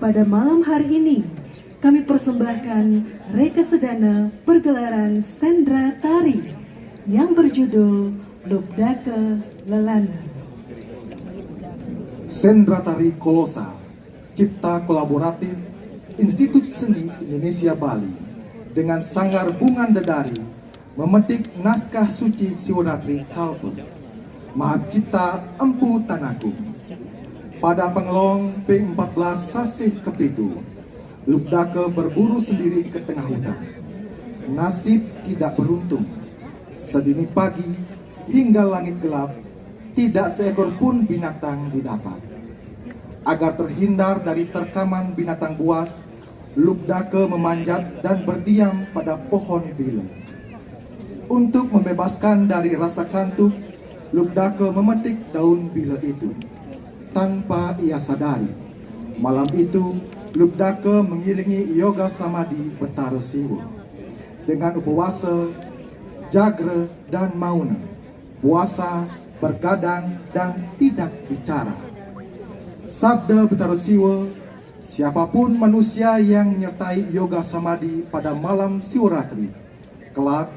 Pada malam hari ini, kami persembahkan Rekasedana pergelaran Sendra Tari yang berjudul Lubdake Lelana. Sendra Tari Kolosal, cipta kolaboratif Institut Seni Indonesia Bali dengan Sanggar Bungan Dedari memetik naskah suci Siwaratri Kalpun, Mahacipta Empu Tanaku. Pada pengelong P14 Sasih Kepitu, Lubdake berburu sendiri ke tengah hutan. Nasib tidak beruntung. Sedini pagi hingga langit gelap, tidak seekor pun binatang didapat. Agar terhindar dari terkaman binatang buas, Lubdake memanjat dan berdiam pada pohon bile. Untuk membebaskan dari rasa kantuk, Lubdake memetik daun bile itu. Tanpa ia sadari, malam itu Lubdake mengiringi Yoga Samadhi Betara Siwa dengan upawasa, jagre, dan mauna, puasa, bergadang, dan tidak bicara. Sabda Betara Siwa, siapapun manusia yang menyertai Yoga Samadhi pada malam Siwaratri, kelak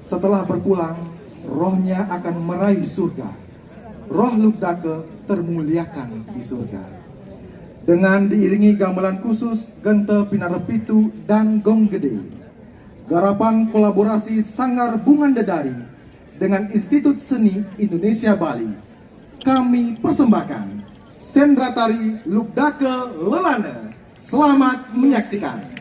setelah berpulang, rohnya akan meraih surga. Roh Lubdake termuliakan di surga. Dengan diiringi gamelan khusus Gente Pinarepitu dan Gong Gede, garapan kolaborasi Sanggar Bungan Dedari dengan Institut Seni Indonesia Bali, kami persembahkan Sendra Tari Lubdake Lelana. Selamat menyaksikan.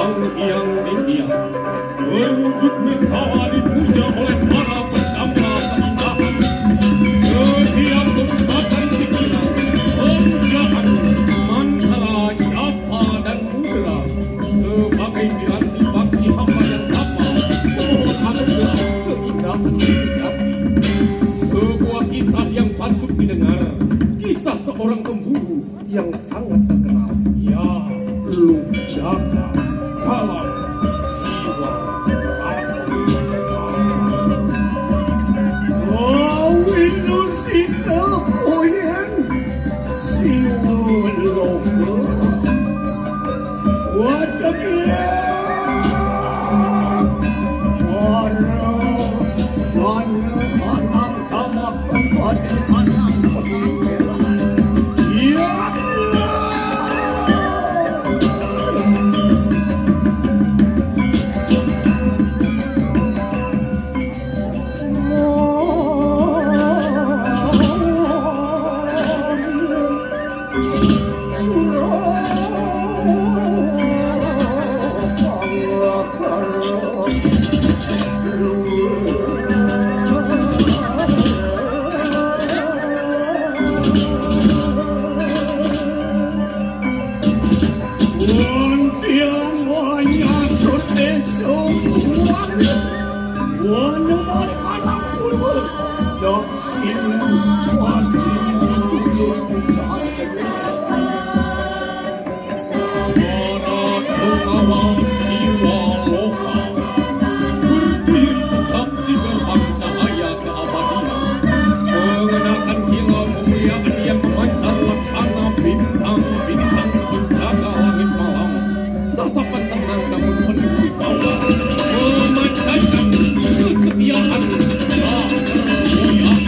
Sang Hyang Dihiang berwujud nistawa dipuja oleh para pendamba keindahan. Setiap kerusakan pikiran, pemujaan, mantara, japa dan mudra sebagai piranti bakti hamba yang tapah mohon anugerah keindahan sejati. Sebuah kisah yang patut didengar, kisah seorang pemburu yang sangat terkenal, ya Lubdaka dalam Siwa Ratu Kala. Awinu sika koyen Siwa Loka Wadakya Wara Wana Hanam Tamak Pembadi Hanam Penampilan Ya Allah Para pengawal Siwa Loka berdiri tegap di gerbang cahaya keabadian, mengenakan kilau kemuliaan yang memancar laksana bintang-bintang penjaga langit malam. Tatapan tenang namun penuh wibawa, memancarkan kesetiaan dan kemuliaan.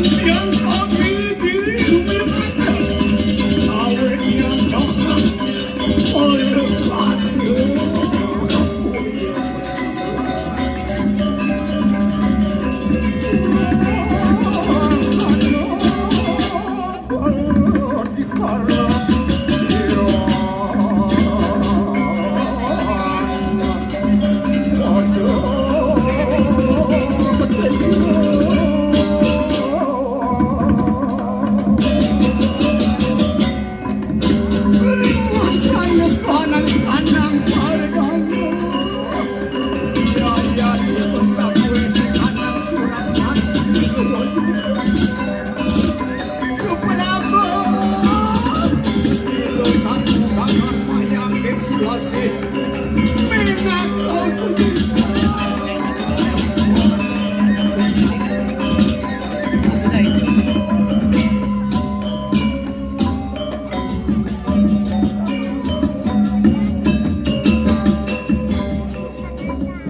Yang kami diri luminan Sawit yang dosa oleh kasih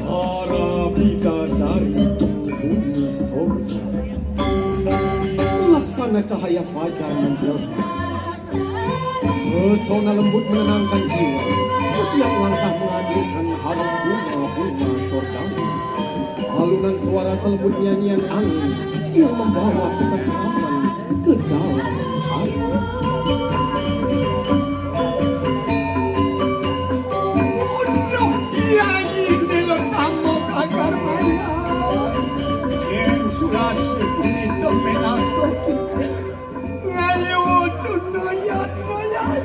Para bidadari penghuni sorga, laksana cahaya fajar menjelma, pesona lembut menenangkan jiwa. Setiap langkah menghadirkan harum bunga-bunga sorgawi. Alunan suara selembut nyanyian angin yang membawa ketentraman ke dalam hati. Udah kiai diletamu agar maya Yang sudah sebuni temenas koki Ngayu tunayat mayai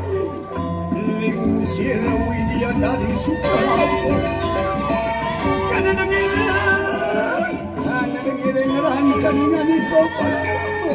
Lingsir widya dari Sukarapo Kana dengirin ngerancang ngani ko para sapo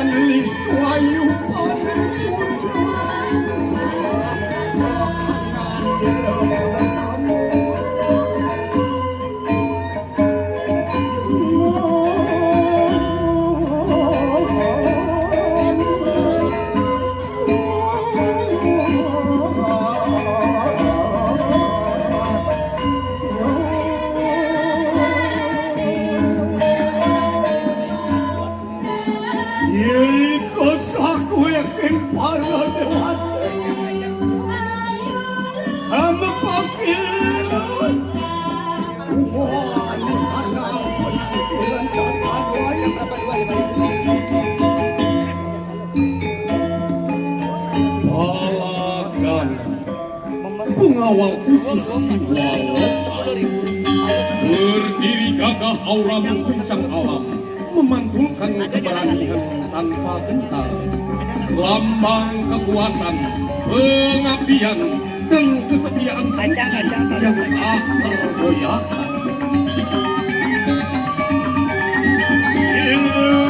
Listu ayu panipurna pengawal khusus Siwa Lokal. Berdiri gagah aura mengguncang alam, memantulkan keberanian tanpa gentar. Lambang kekuatan, pengabdian, dan kesetiaan suci yang tak tergoyahkan.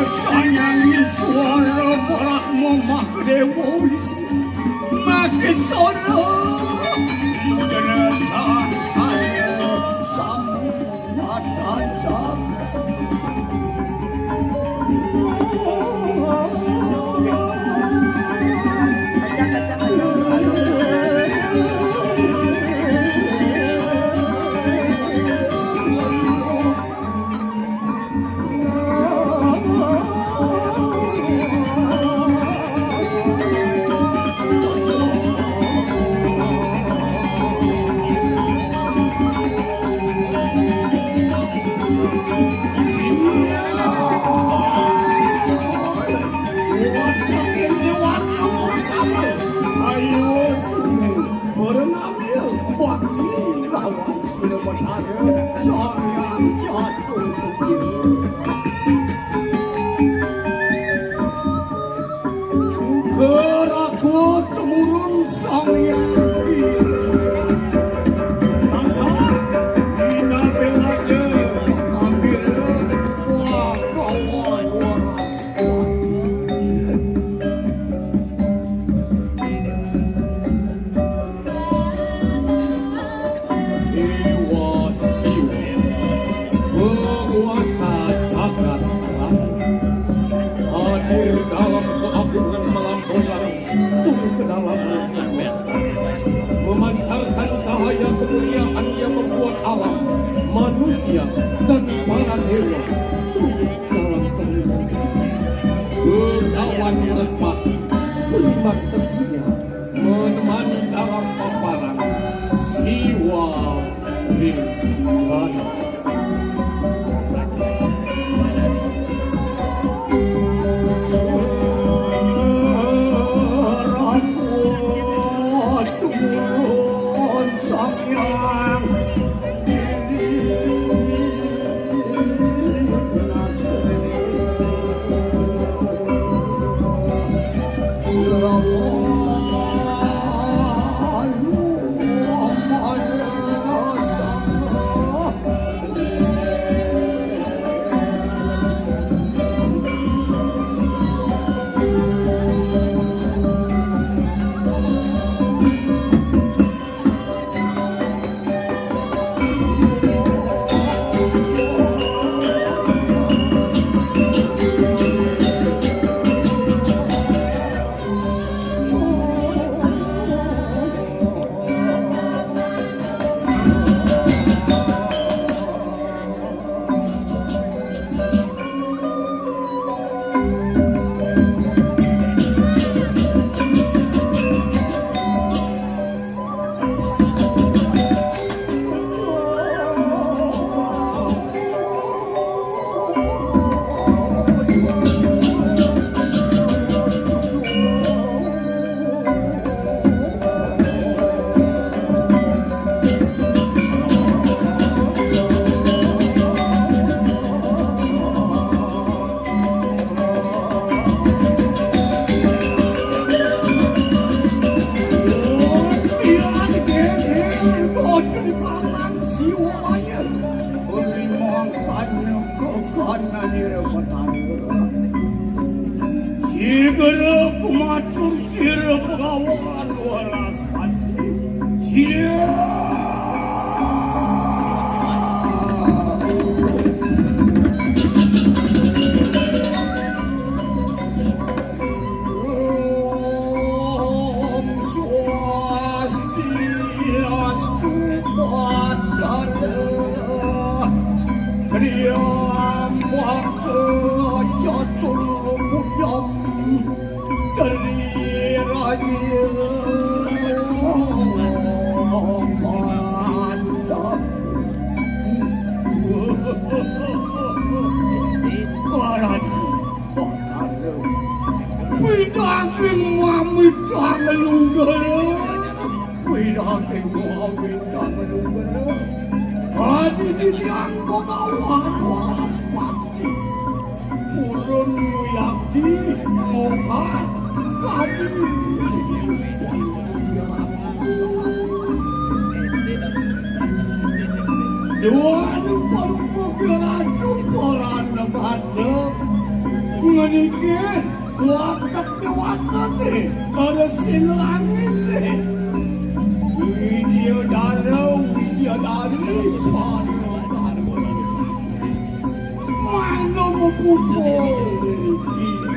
Sayangi suara parahmu mah dewa wisi Mahesara Nudrasa Tanya Samatan Sam Kerakut temurun sang yang bangsa Ina belanya mengambil wah kawan waras Dewa Siwa, penguasa jagat raya, hadir dalam keagungan melampaui tung ke dalam semesta, memancarkan cahaya kemuliaan yang membuat alam, manusia, dan para dewa tunduk dalam kehendak suci. Begawan Respati, beriman setia, menemani dalam paparan Siwa Rinjani. Sigara kumatur sira pengawan walas pati Om Swastiastu Padana Triambaka Catur Budam Teriraja Mantap Waradu Bakana Widaging Mamit Sangaludara yakin mo awita manungara. Hadi titiang bagawan waras pati. Urun mo yakti mokas kadi. Dua nung palung mogiran nung koran na bato. Nganikit, wakap na wakap ada silangit Widya dari, mana mo pupol,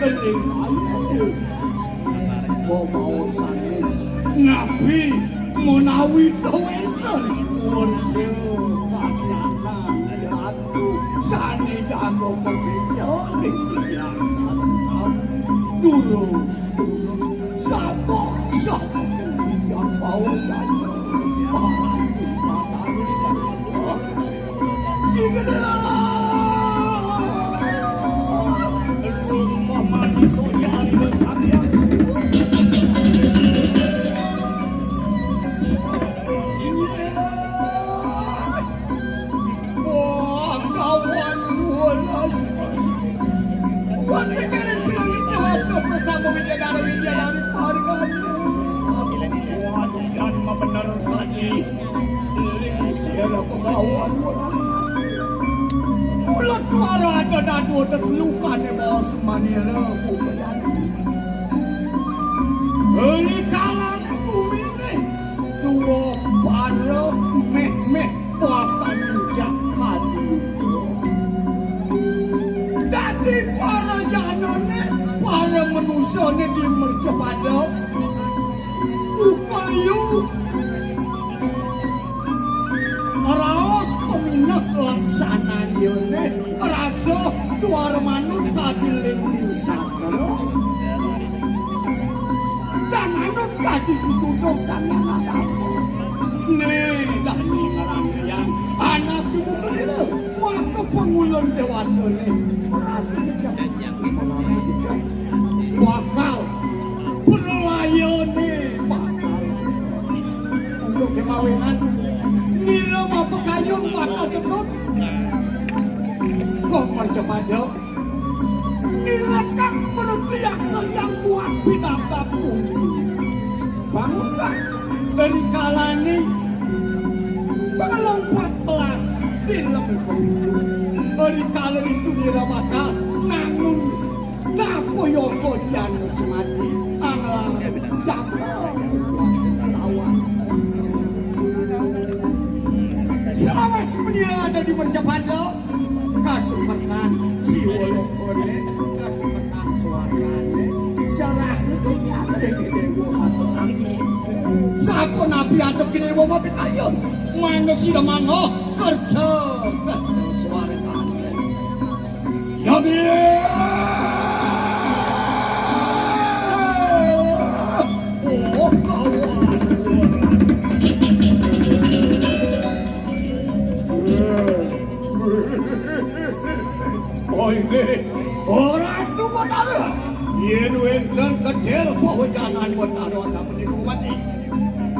iling ayo. Bawa sanit, ngapi, menawi kawenkan, ursil, kanyanan, ayatu, sani jago kebijakan, yang salam-salam, dulus, sabok, yang bawa jatuh, paratu, matahari, rumah mandi soyan bersayang wah kawan walas buat negara silangit jatuh bersama Widadari Pargana wah dan benar tadi siapa pegawai walas ulat suara ada dua terlukan di bawah semuanya bukan ini kalan bumi ini dua para meh akan ucapkan dari para janone para manusia ini di mercepada ukayu raos peminat laksanaan yone rasa tuar manut kadiling ning sastra dan manut kadi dituduh sangat apa dah nih ngarang anak ibu kelila maka pengulon dewata nih merasa tidak bakal perlayan nih bakal untuk kemawinan nila mapakayong bakal cekot kok mercepada nila kang bertiak sayang buat bidatapu bangunkah dari kalani pengelong 14 di lembut dari kala itu nila bakal nangun capoyoko dian semati anglang jaga lawan selawas menila ada di Mercapada kasuperkan si wolokone kasuperkan suarane sarah itu ada di dewa atau sampai siapa nabi atau kini dewa mati kayu mana sih mango kerja kan suara kan ya oh kawan orang itu buat ada yen wencan kecil bahwa jangan buat ada sama mati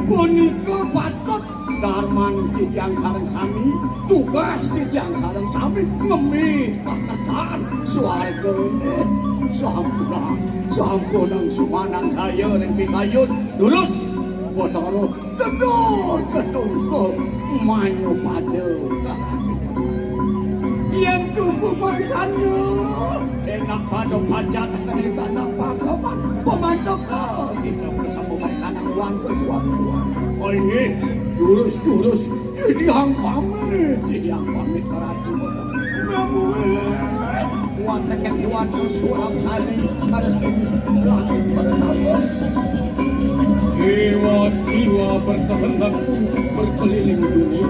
punika patut darman titiang sareng sami tugas titiang sareng sami ngemit pakertaan swargane sampunang sumanang kaya ring pikayun lurus botoro kedor ke mayo pada yang cukup makannya enak pada pajak kenegan apa-apa pemandok kita bersama mereka uang ke suang-suang oh ini lurus titiang pamit karatu uang tekan uang suam sari ada lagi pada saya jiwa berkehendak berkeliling dunia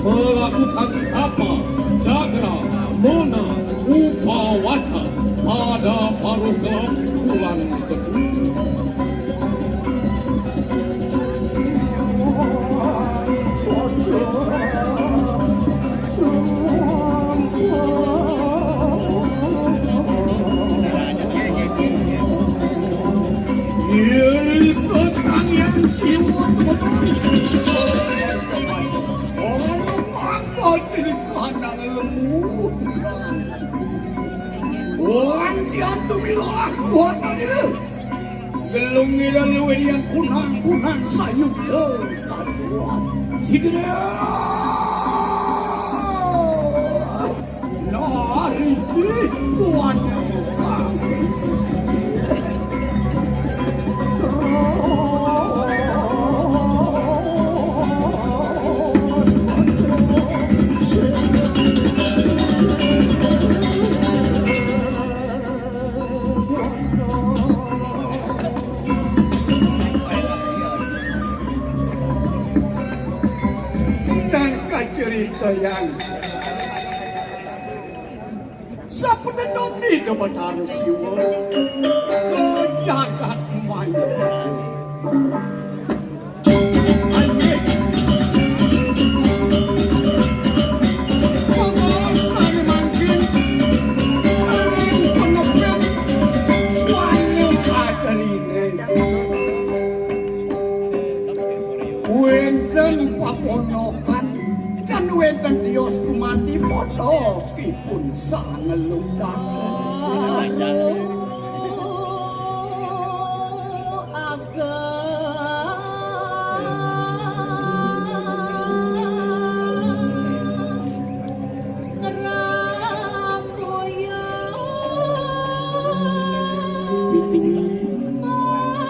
melakukan apa Jagra, Mona, Upawasa pada paruh gelap bulan kedua. Ini kesang yang siwot kian dumilah kuana dina. Gelung ida luwih yang kunang-kunang sayup ke kaduan. Sigera. Nari tuannya kami. Cerita yang seperti doni ke Batara Siwa kejagat maya pengawasan makin ring penepet wanya ada ini wenten paponokan dan wenten tios kumati podo kipun sana ludah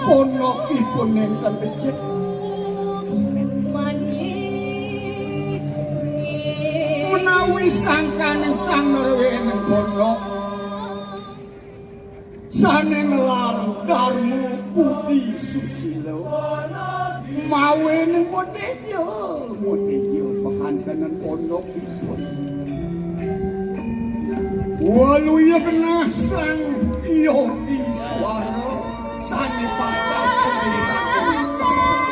ponok kipun enten becik menawi sangkaning sang nerweneng pondok saning larang darmu budi susilo maweneng modejo pakandanan pondok ipun waluya genah sang yogi swara sane pacar pemerintahan sang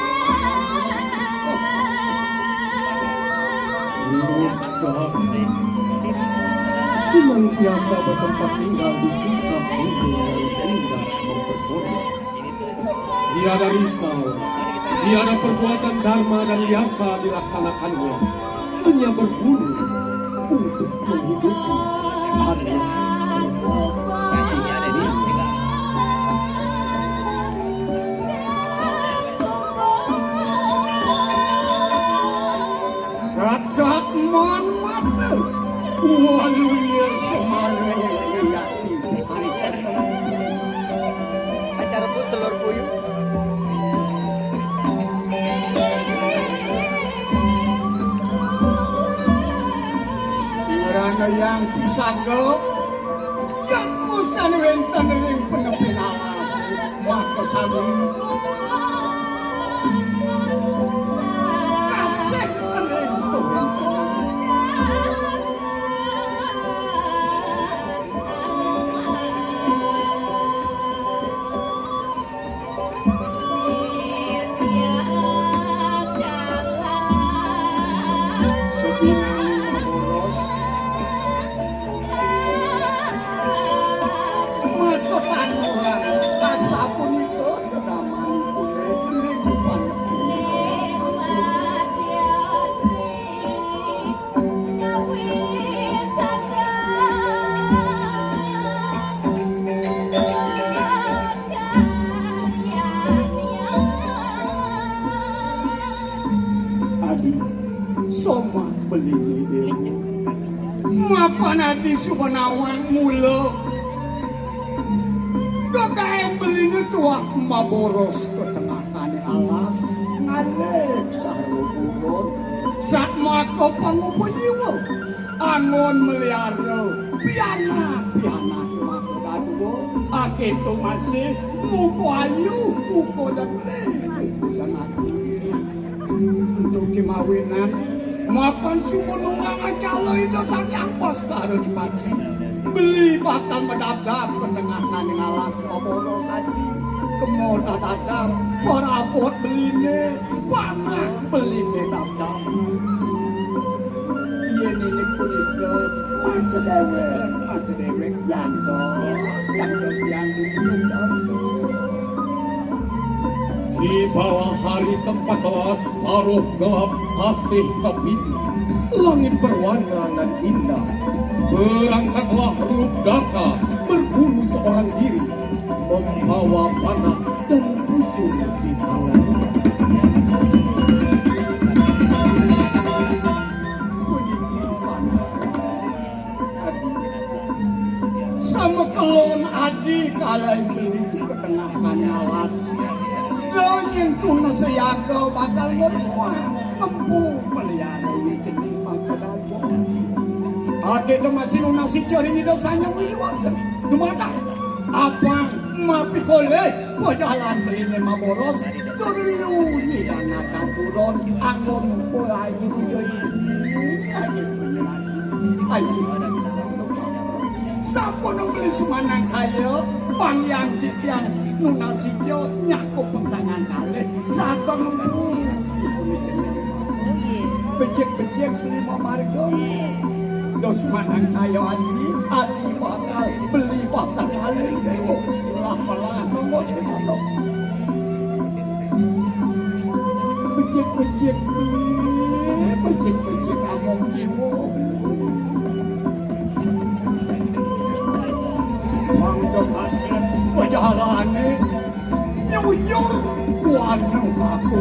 senantiasa bertempat tinggal di puncak gunung yang indah mempesona. Tiada risau, tiada perbuatan dharma dan yasa dilaksanakannya, hanya berburu untuk menghidupi hanya saat man mata walunya semarang yati acara pun telur puyuh ngerana yang pisago yang musan wenten ring penepin alas maka sami kasih ring tuhan somah beli dewa mapan adi subanawang mula kagayan beli tuak maboros ke tengahan alas ngalek sarubulon saat mako pangupunyiwa angon meliara piana tuako daduo akito masih muko ayu muko datle dan aku untuk kimawinan mapan sumunungang acalo itu sang yangpos karo dimati beli bakal medadam ke tengah kaning alas paboro sadi kemo dadam parapot beline panah beline dadam iya nilik punika mas dewek yanto sedang yang di bawah hari ke-14 paruh gelap sasih kepitu langit berwarna dan indah berangkatlah Lubdaka berburu seorang diri, membawa panah dan busur di tangannya. Sama kelon adi kalai beli ke tengah kanalas dan tuna seyaga bakal berdua nempu melihara jenis makanan adi itu masih lunasi cari ini dosanya wiliwasa dumata apa mapikole pejalan beli nema boros terliuyi dan akaburon anggon pelayu ayo sampun beli sumanan saya bang yang dikian nuna sijo nyakup pentangan kali satu nunggu becek-becek beli marga dos sumanan saya adi bakal beli bakal kali dewo lah nunggu sekolah becek-becek beli becek-becek among jiwo kasih perjalanan nyuyur wanang aku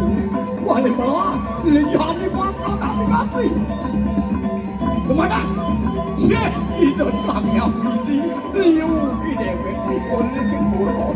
wali malah lihat di bakal kami kemana sih itu sang yang ini liu dewek di kulit buruk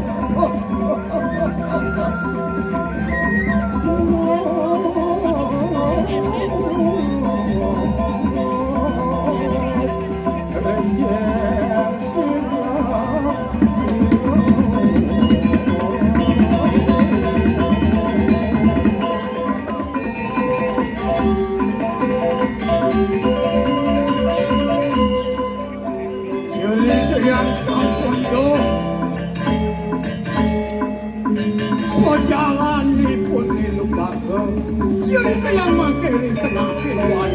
yang sampun do perjalani pun dilugake cerita yang mangkiri tengah kiluan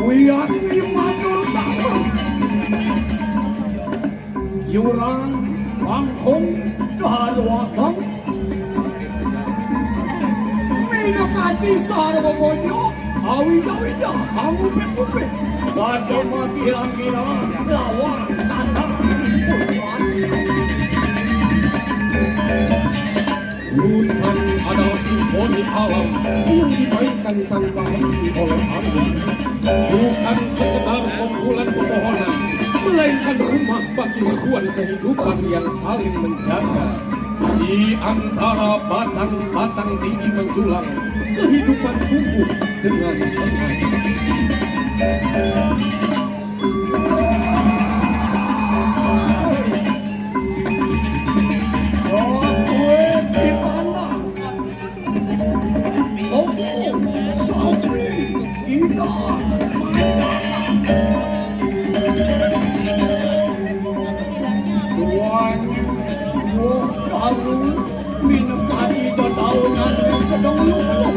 wiat limatur tama jurang bangkong caharuatang minakadi sarwaboyo awi-awinya hangupe-ngupe pada kira-kira lawan kata hutan adalah simfoni alam yang dimainkan tanpa henti oleh angin, bukan sekedar kumpulan pepohonan, melainkan rumah bagi ribuan kehidupan yang saling menjaga. Di antara batang-batang tinggi menjulang, kehidupan tumbuh dengan tenang. Minekati dedaunan yang sedang luluh.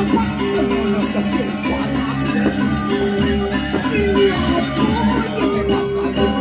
dapat menunjukkan kekuatan. Ini apa yang dikatakan?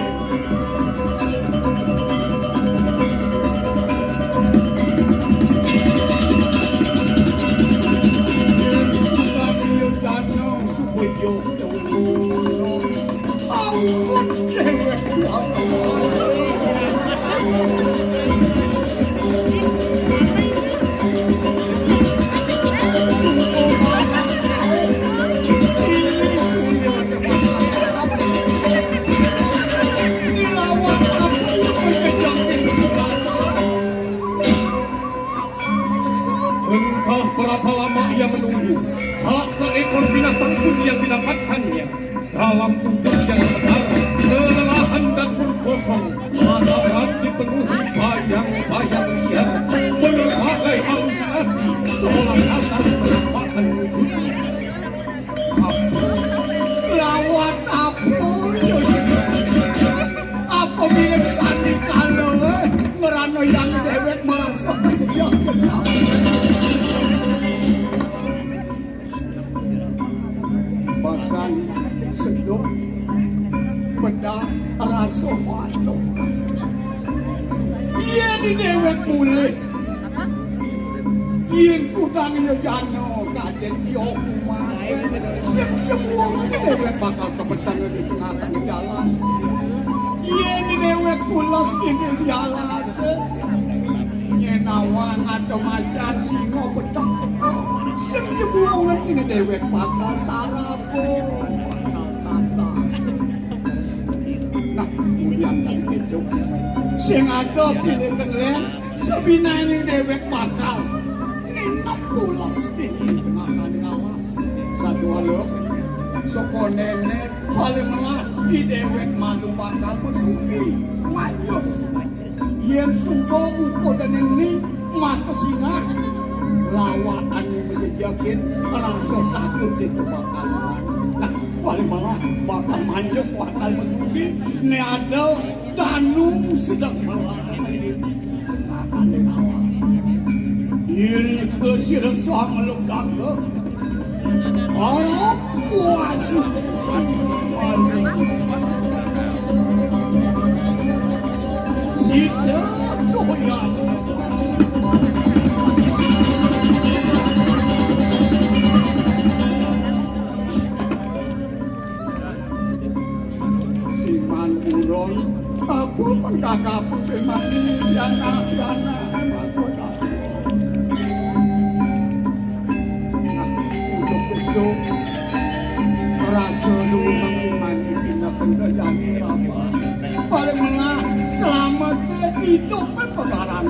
Entah berapa lama ia menunggu, tak seekor binatang pun yang didapatkannya. Dalam tubuh yang gemetar, kelelahan dan perut kosong, mata berat dipenuhi bayang-bayang liar, berbagai halusinasi seolah datang menampakkan wujudnya. Lawat apa? Apa mirip sandi kalau merano yang dewek merasa kejam-kejam. Basan seduk benda rasa matok. Ia di dewek mulai. Ien kudang yo jano kaden yo kumas. Siap jemuang di dewek bakal kebetangan di tengah jalan. Ien di dewek pulas di jalas. Nyenawang atau macan singo betok-betok. Siap jemuang ini dewek bakal sarapo. Bakal tata. Nah, kemudian itu. Sing ada pilih kalian sebinanya dewek bakal ninap pulas di tengah ngawas. Satu halo, soko nenek paling melah di dewek madu bakal mesuki wajos. Yang suka uko dan ini mata singa lawaan yang menjajakin rasa takut itu bakal melah. Nah, paling malah bakal manjos bakal mesuki ne ada danung sedang melah. Ini kesirasaan melukaka harap kuasa Sita doyan Siman buron aku mendadak pemani yana rasa dulu mengimani pindah pendayani apa paling menang selamat hidup pepegaran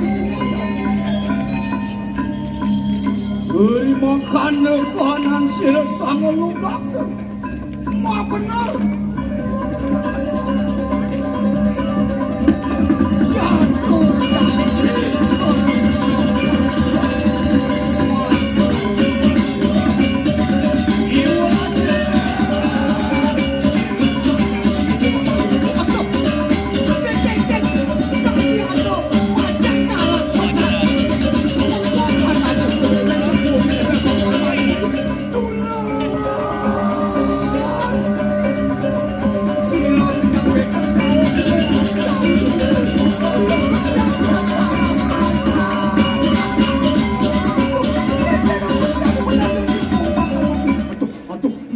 beri makan kanan silesang ludak ma benar jatuh kasih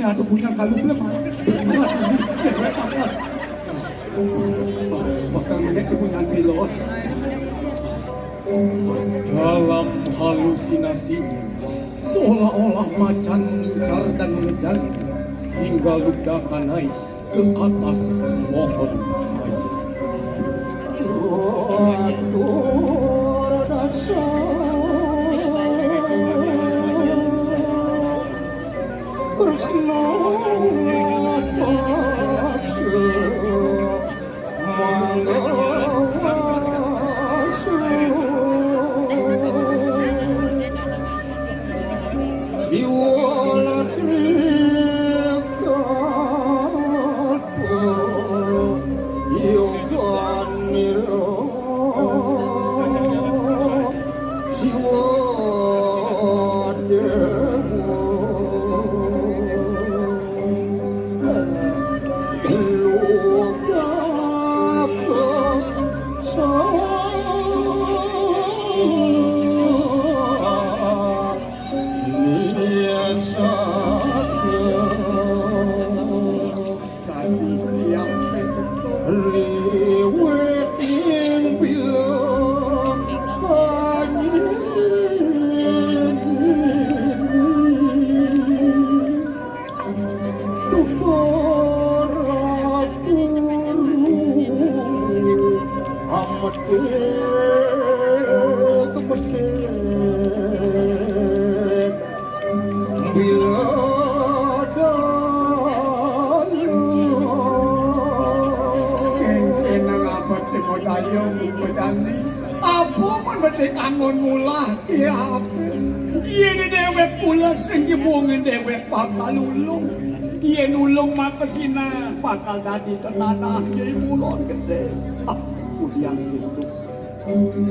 ada punya kalau belum bakal nenek punya pilot dalam halusinasinya seolah-olah macan mengincar dan mengejar hingga ledakan naik ke atas pohon aja. Krishna Paksha Mangavasa Siwalatri Kalpo Yoganira Siwadewa Tadi yang lewat yang bilang kangon mulah kiape yen dewek pula sing nyembungin dewek bakal ulung yen ulung makasina bakal dadi tenanah jadi mulon gede kudiang gitu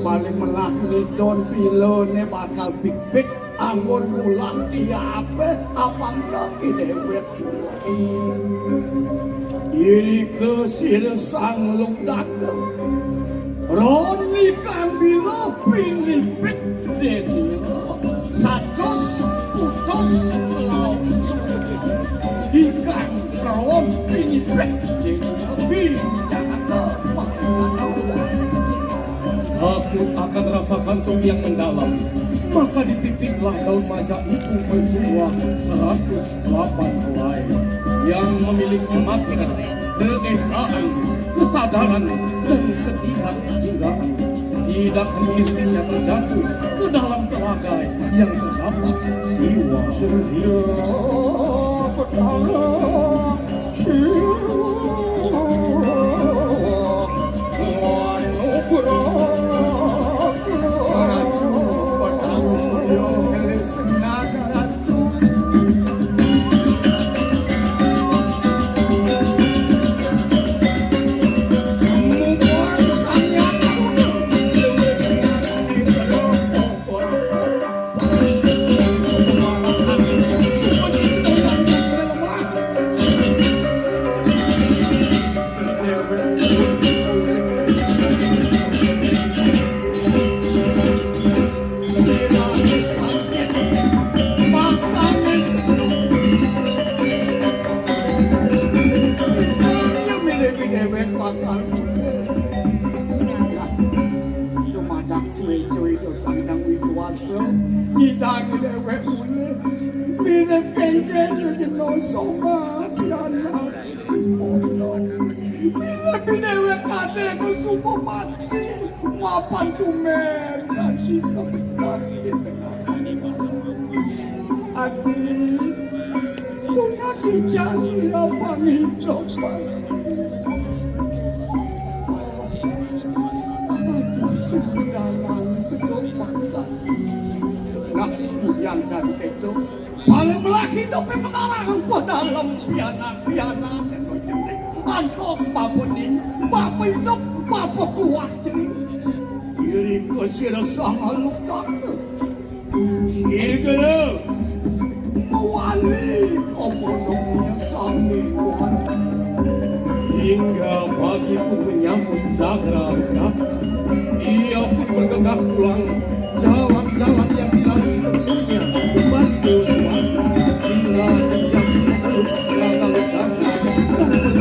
paling melah lidon pilone bakal pik-pik angon mulah kiape apa lagi dewek pula iri kesir sang lungdake Roni kang bila pinipit dedi satus putus selau ikan ron pinipit dedi jangan Aku akan rasa kantung yang mendalam. Maka dititiklah daun maja itu berjumlah 108 helai yang memiliki makna keesaan, kesadaran, dan ketidakhinggaan. Tidak henti-hentinya terjatuh ke dalam telaga yang terdapat siwa sedia petala siwa anugerah Ratu petala suryo milik senaga ratu cuy-cuy do sandang wituasa idang dewek ule mirip kengkeng yo jenoso matiana mirip dewek kade no sumo mati mapan tumer tadi kebenar di tengah adi tuna si jani apa hidupan sedalang segala masa. Nah, yang kan itu paling melaki itu pemekarangan ke dalam piana dan jenis antos babuning bapa hidup bapa kuat jenis diri kesir sama luka sirgala mewali komonongnya sangguan hingga pagi pun menyambut Jagra Rudaka. Ia pun bergegas pulang jalan-jalan yang dilalui sebelumnya kembali ke rumah hingga sejak memeluk Jaga Rudaka dan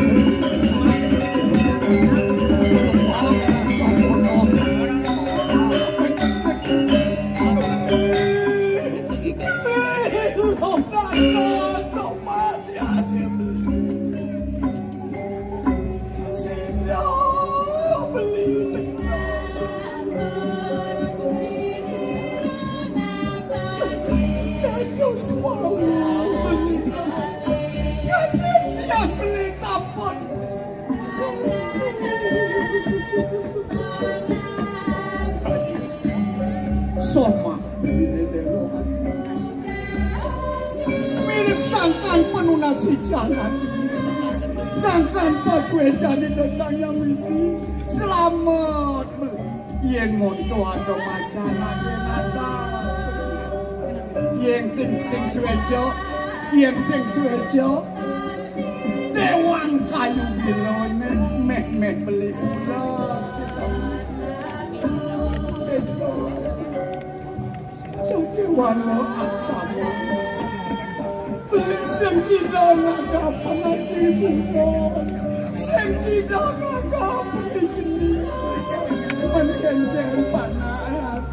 Soma mirip sangkan penunasi jalan sangkan paswedan di dosanya ini selamat yen monto ada majalah yang ada yen sing suwejo yen sing suwejo dewan kayu bilone meh beli pulas Sake walo aksama beli sing cidang kapan ibu non sing cidang kapan iki menkenten panas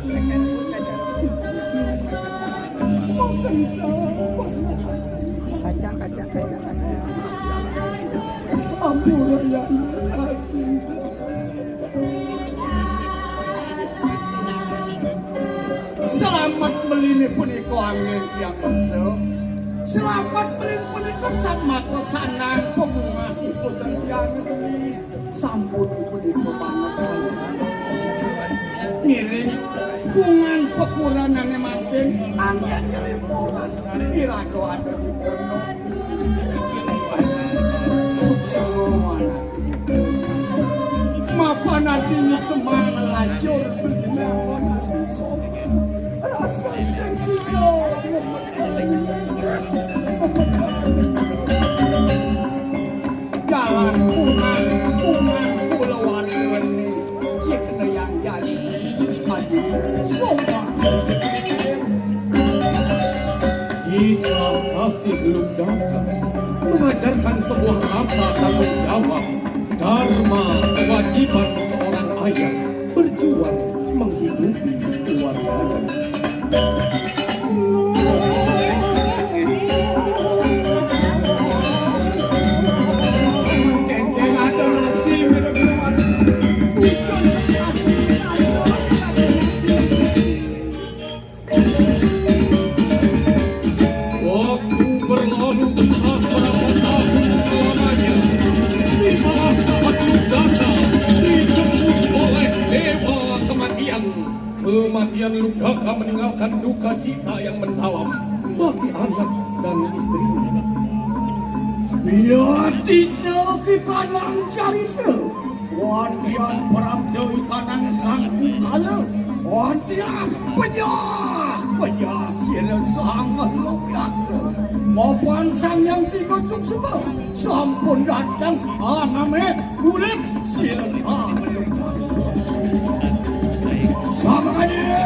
makan Kaca. ampun yang hati selamat melini punika angin tiang bentuk selamat melini punika sama kesanang pemungah itu dan tiang beli sampun punika banget ngiring bungan pekuranan makin angin ngelimuran kira-kira ada di kono sukseloan mapan hatinya semangat lajur bernawan hati sopan rasa senjata jalan pungan kulawar ini cik yang jadi hadi sopan Kisah kasih Lugdaka mengajarkan sebuah rasa tanggung jawab, dharma, kewajiban seorang ayah berjuang menghidupi keluarganya. Kengkeng ada nasi benar-benar bukan nasi Waktu berlalu beberapa tahun selamanya, di mana saat Lugdaka dijemput oleh dewa kematian. Kematian Lugdaka meninggalkan duka cita yang mendalam bagi anak dan istrinya. biar tidak kita nang carita wantian perabda ikanan sangku kala wantian penyah sila sangat Lugdaka maupun sang yang tiga cuk semua sampun datang aname urip sila sangat Lugdaka sama dia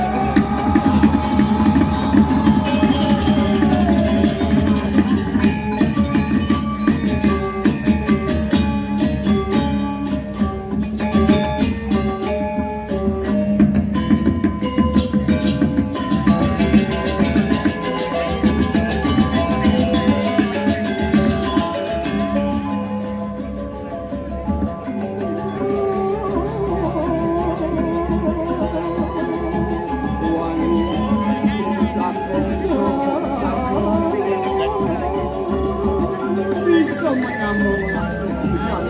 bisa menyambung kehidupan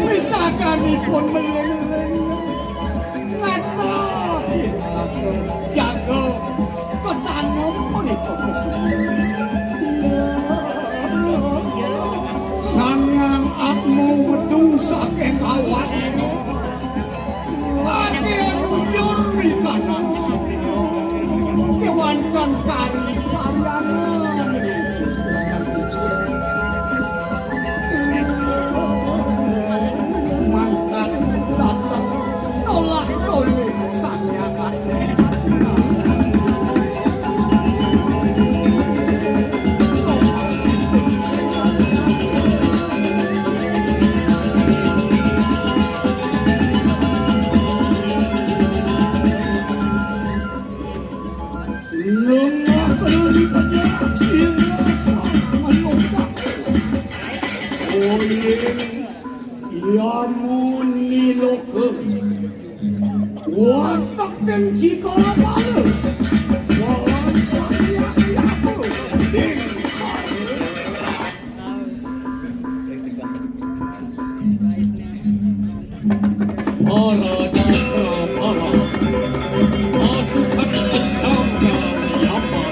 misalkan pun meleng-leng ngata jaga ketanam menikah kesini sangang akmu betul saking awak akhir ujur di kanan sini kewancan kari pandangan mantan datang tolak tolak sanyakan Lengah terlibatnya sila sama Lugdaka Oyen Yamun niloke Watak dan jikala bala Wawan saya yapu Ding Para citra pala pasukan Lugdaka Yama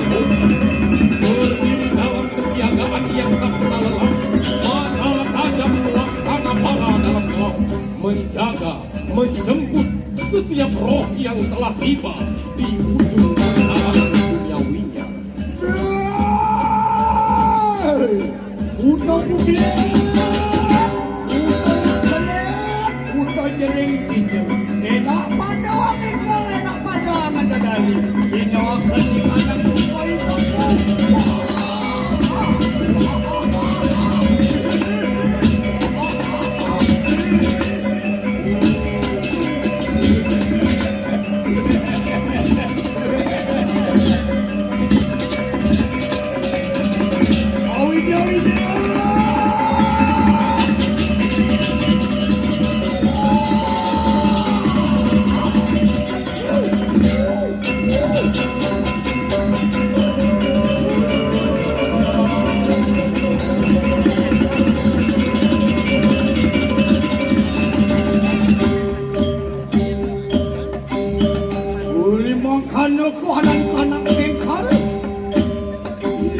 kanan kanan tengkar.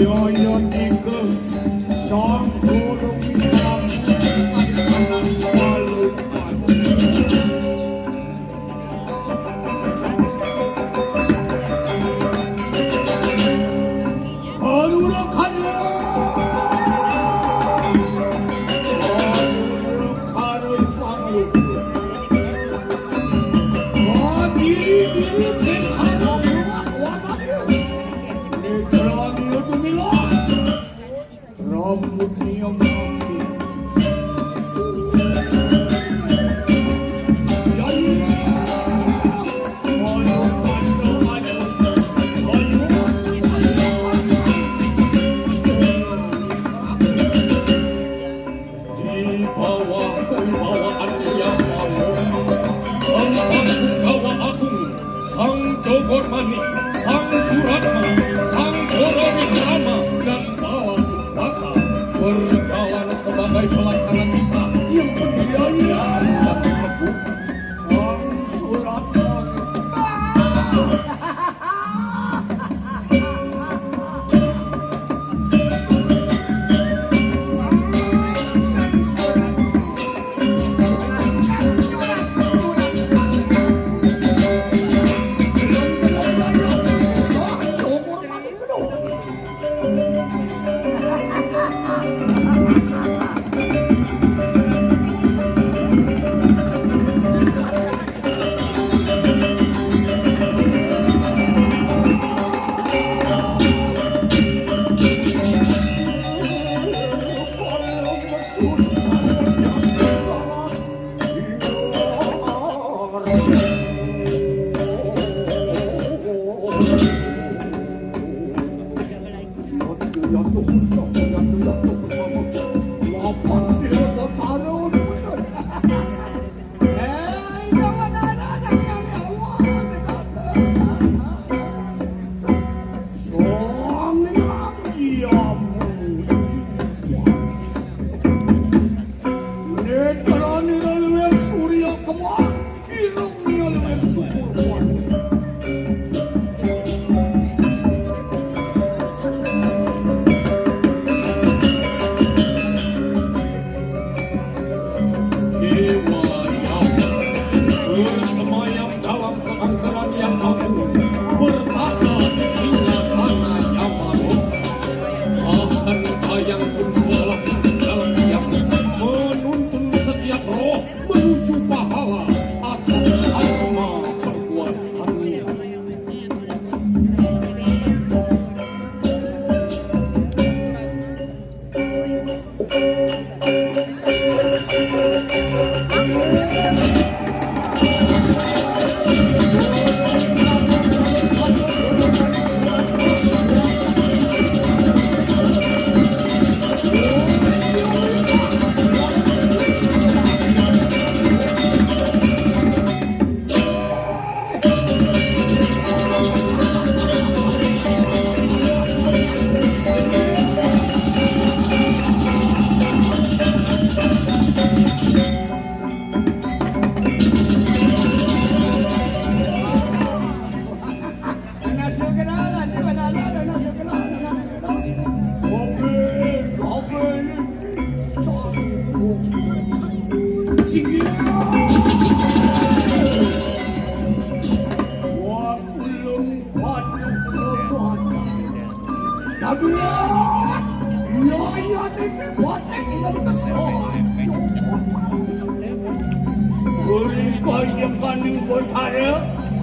Yo tiga sang guru hitam kanan palu palu. Karuna karuna. Rambutnya mati. Ya ya. Ayo pandu ayo. Ayo sisanya. Di bawah kewibawaan yang malu. Empat Punggawa Agung, Sang Jogor Manik, Sang Suratma, Sang Doro Wikrama, dan Bala Baka berjalan sebagai pelaksana kita yang penjaya dan teguh. Sang Suratma.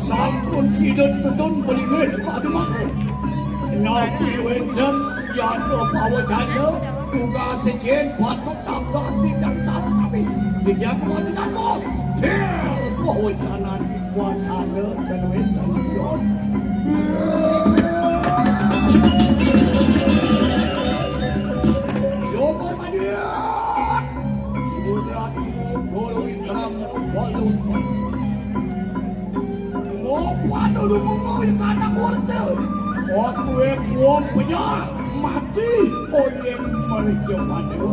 Sampun sidon tudun beliwe kademake. Nabi wedem jano pawajana tugas sejen patut tambah tidak salah kami. Jadi aku mau tidak bos. Tel pawajana wacana dan wedem dion. Jogor Madiun. Suratmu Doro Wikrama walun. Waduh, mengawil kandang wortel. Waktu wong penyah mati oyeng mereka pada.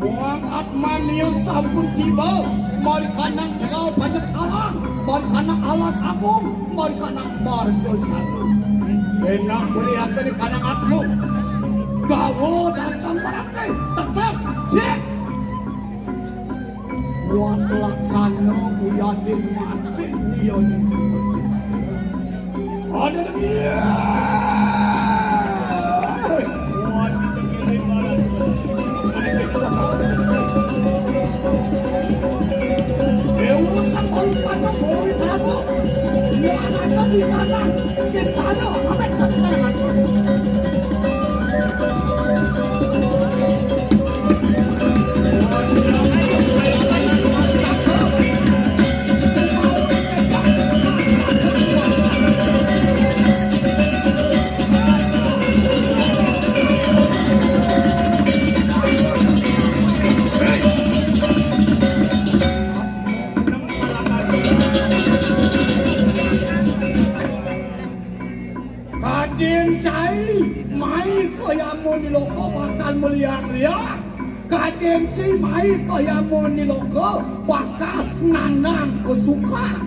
Wang Atman yang sampun tiba mari kanang tegal banyak sarang, mari kanang alas agung, mari kanang marga sarang. Enak melihatkan kanang atlu, gawo datang barangkai, tetes, cek. Buat laksana uyadin mati dia ni. Ada dia. Dewa sang pada boy tabu. Ya anak di tanah, di tanah apa tanah. Ni loko bakal melihat-lihat kadang si mai kaya moni loko bakal nanang kesuka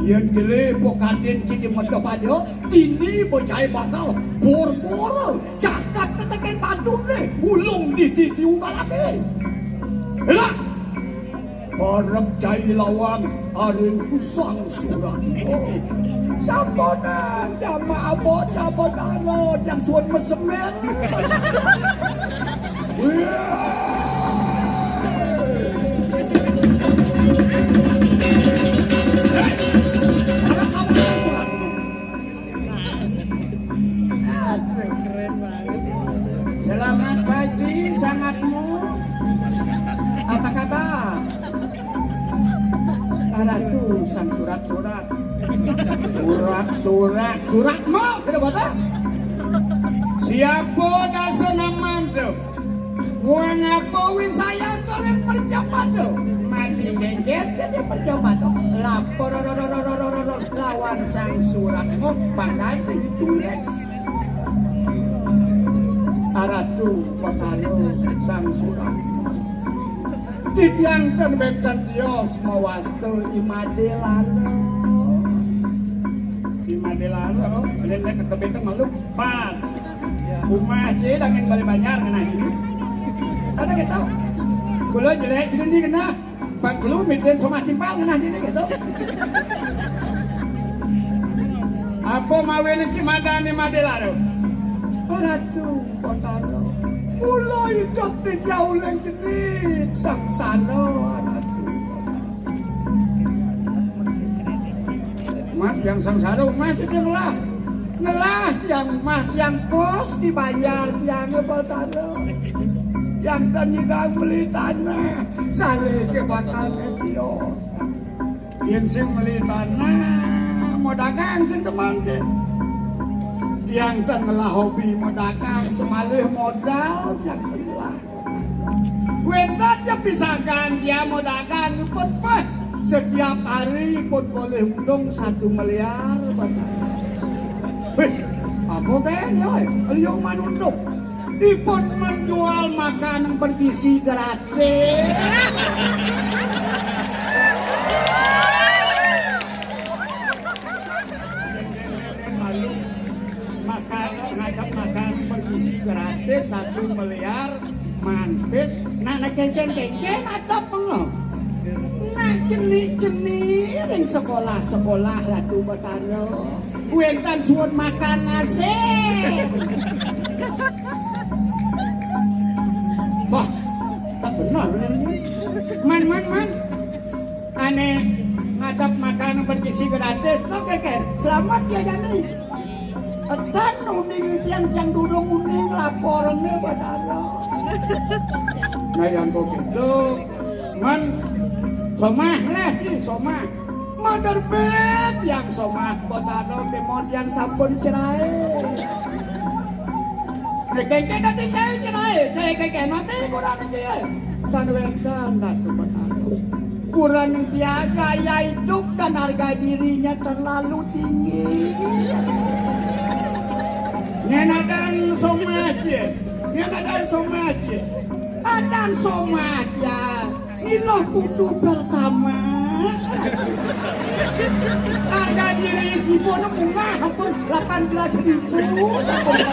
yang gile po kadang si di mata pada dini bocai bakal bor-bor cakap tetekan batu ni ulung di ugal lagi enak parang cai lawan arin kusang surat Samponan jama abot arot yang suan mesemen. Selamat pagi sangatmu. Apa kabar? Ratu sang surat-surat. Surat mau kita baca. Siapa dasana manso? Wong apa wisaya toreng perjabat do? Mati geget jadi perjabat do. Lapor lawan sang surat mau pandai ditulis. Ratu Potalo sang surat. Titiang tenbetan Dios mawastu imadelano. Imadelano, ada kekebeteng malu pas. Rumah C dangin balik banyak kena ini. Ada kita. Gula jelek jadi kena. Bang kelu mitren sama simpal kena ini gitu. Apa mawen cimadani madelano? Ratu Potalo. Mulai hidup di jauh yang jenis sangsana Ratu. Mat yang sangsara masih ngelah yang kos dibayar tiang Potalo. Yang tanyidang beli tanah sale ke bakal Dios. Yang sing beli tanah mau dagang sing teman ke. Yang tenggelah hobi modakan semalih modal yang tenggelah wetan ya pisahkan dia modakan pun setiap hari pun boleh untung 1 miliar apa ben ya ayo manunduk dipun menjual makanan bergizi gratis ngajak makan bergizi gratis 1 miliar mantis nah geng atau pengoh nah jenis yang sekolah Ratu Potalo wentan suun makan ngasih wah tak benar man aneh ngajak makan bergizi gratis tuh keker selamat ya Jani dan uning yang durung uning laporannya Potalo. Nah yang begitu, man somah lah sih somah. Mother bed yang somah Potalo kemon yang sampun cerai. Keke nanti cerai mati kurang aja. Kan wentan Ratu Potalo. Kurang tiaga ya hidup dan harga dirinya terlalu tinggi. Nyenadan somaje, adan somaja, Inilah kudu pertama. Harga diri si bono murah pun 18.000 sampun.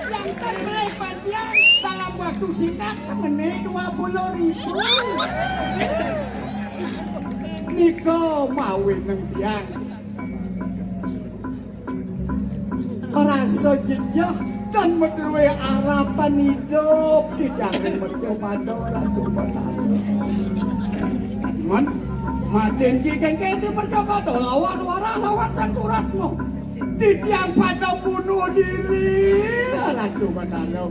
Yang terbaik panjang dalam waktu singkat mengenai 20.000. Niko mawin ng tiang. Rasa jejak dan menduwe harapan hidup di jangan mencoba Ratu Batara. Man, janji kengke itu percoba lawan wara lawan sang suratmu. Di tiang pada bunuh diri Ratu Batara.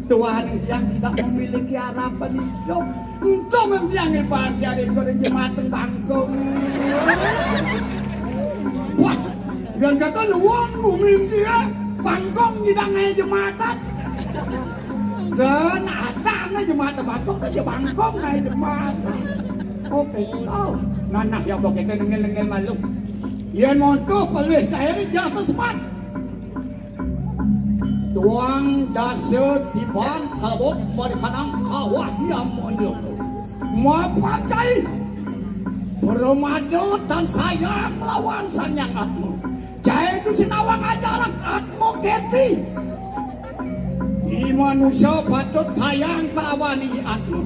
Tuhan yang tidak memiliki harapan hidup. Untuk yang hebat dari goreng jemaat bangkong. Wah, yang kata luang bumi dia bangkong di dangai jemaatan. Dan ada na jemaatan bangkong ke bangkong na jemaatan. Oke, oh, nanah ya bokeh nengel malu. Yan monto pelih saya di atas mat. Tuang dasar tiban kalbok berkanang kawah yang menyoto. Mapakai bermadu dan sayang lawan sanyang atmu. Jaya itu sinawang ajaran atmu keti. Di manusia patut sayang kelawani atmu.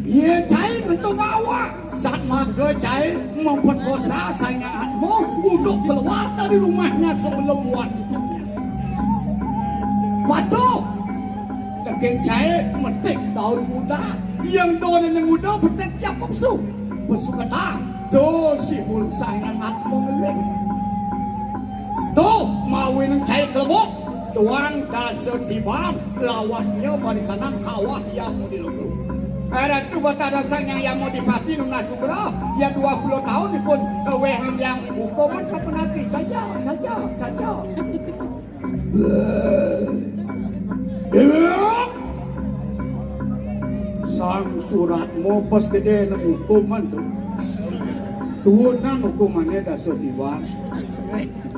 Ia jaya untuk awak saat maka jaya memperkosa sayang atmu untuk keluar dari rumahnya sebelum waktunya. Patuh Tegeng jaya metik tahun muda. Yang doa yang muda betek tiap pesu. Pesu kata dosi hul sayang atmu ngeling. Tuh mawin yang jaya kelebok. Tuang dasar tiban lawasnya bari kanang kawah yang mau dilugu. Ada tu Batara sayang yang mau dipati nungna subra. Ya 20 tahun pun wehan yang hukuman sampai nanti. Caca. Sang suratmu pas gede na hukuman tu. Tuhunan hukumannya dasar tiban.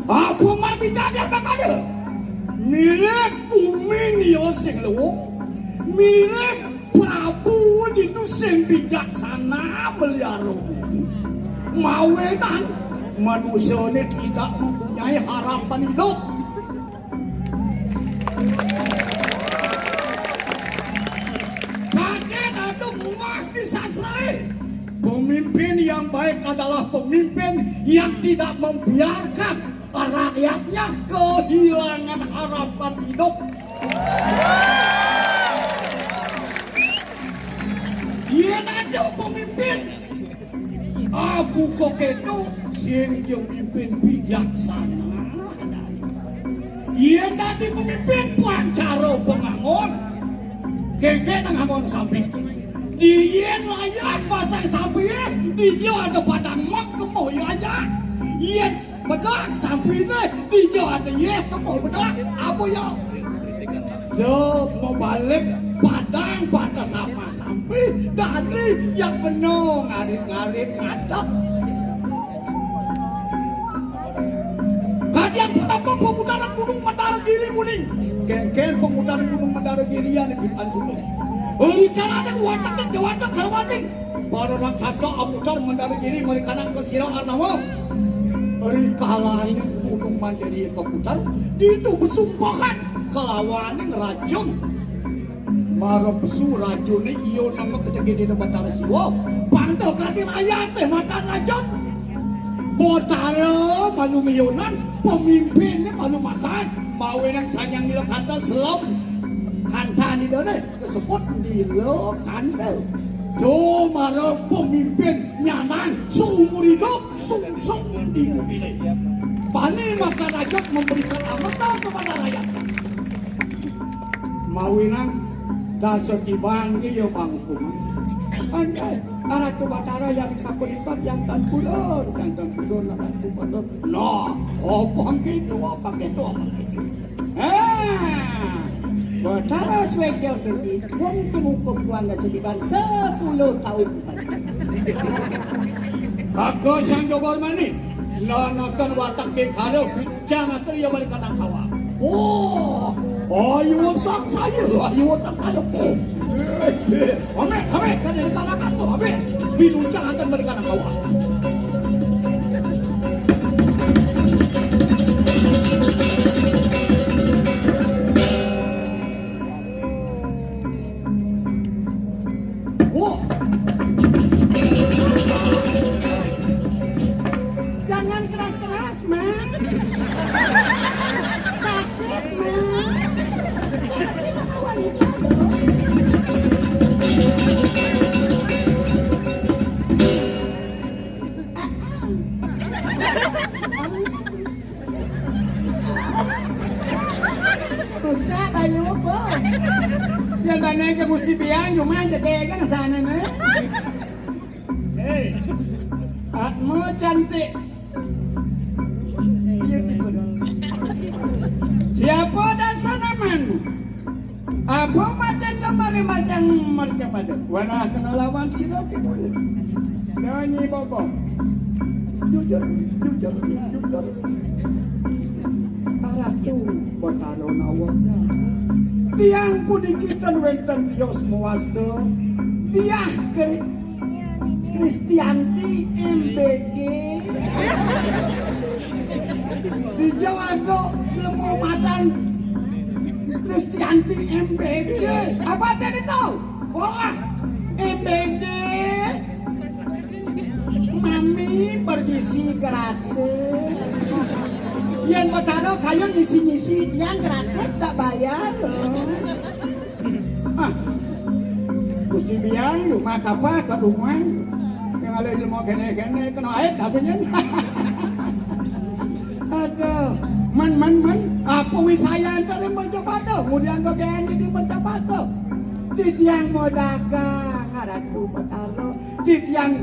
Apa marbita dia bakal milik Uminio sing lewung, milik Prabu itu sing bijaksana melihara bumi. Mawenan manusia ini tidak mempunyai harapan hidup. Kaget atau muas disasrai. Pemimpin yang baik adalah pemimpin yang tidak membiarkan rakyatnya kehilangan harapan hidup. Dia ada pemimpin Abu Koketo sing pemimpin bijaksana. Dia tadi pemimpin Pancaro Pengangon. Keke nangangon sampai. Dia layak pasang sampai. Dia ada padang mak kemoyanya. Iya bedak sampingnya di jawa ada ye kamu bedak apa ya? Jo mau balik padang pada sama sampai dari yang penuh ngarit ngadap. Kadian pertama pemutaran Gunung Mandara-giri kuning. Ken pemutaran Gunung Mandara-giri yang di Ansulu. Kalau ada watak kalwating. Para raksasa amutar Mandara-giri mereka nang ke Sirah Arnawa. Rikalain Gunung Mandiri keputar itu bersumpahan kelawaning racun marapsu racun iyo nama ketegede di Batara Siwa pantau kadir ayat makan racun Batara malu miyonan pemimpinnya malu makan mawenang sanyang nilo kanta selam kanta ni done kesebut nilo kanta do marah pemimpin nyaman seumur hidup sungsung di bumi ini. Pani maka rakyat memberikan amanah kepada rakyat. Mawinang dasar kibangi ya bang hukuman. Anjay, Ratu Batara yang sapurikat yang tan kulur na Ratu Batara. Nah, apa gitu. Batara swekil terus, hukum Wanda Sediban 10 tahun. Kagak sang jogor mani, nanakan watak kekalo bincang atau ya balik kanang kawa. Oh, Ayo sang saya, ayo sang saya. Ame, kan dari kanan kantor, ame. Binuncang akan dari kanan kawan. Wah, Jangan keras-keras, Mas. Sakit, Mas. Tapi sama wanita loh. Usah ayo po. yang mana ke Gusti Biang cuma jaga ke sana nih. Hei, atmu cantik. Siapa dasar namamu? Apa macam kemarin macam mercapada? Walah kena lawan siloki boleh. Nyanyi bobo. Jujur. Aratu botano nawanya. Tiang pudikitan wenten Dios muasto. Dia Kristianti MBG. Di Jawa do lemu matan Kristianti MBG. Apa tadi tahu? Wah, MBG. Mami bergisi gratis. Yang bertaruh kayu ngisi-ngisi yang gratis tak bayar loh. Gusti Biang rumah apa ke rumah yang ada ilmu kene-kene kena air hasilnya. Aduh, man, apa wisaya antara Mercapada? Kemudian kau gini di Mercapada. Titiang mau dagang, ngaratu bertaruh. Titiang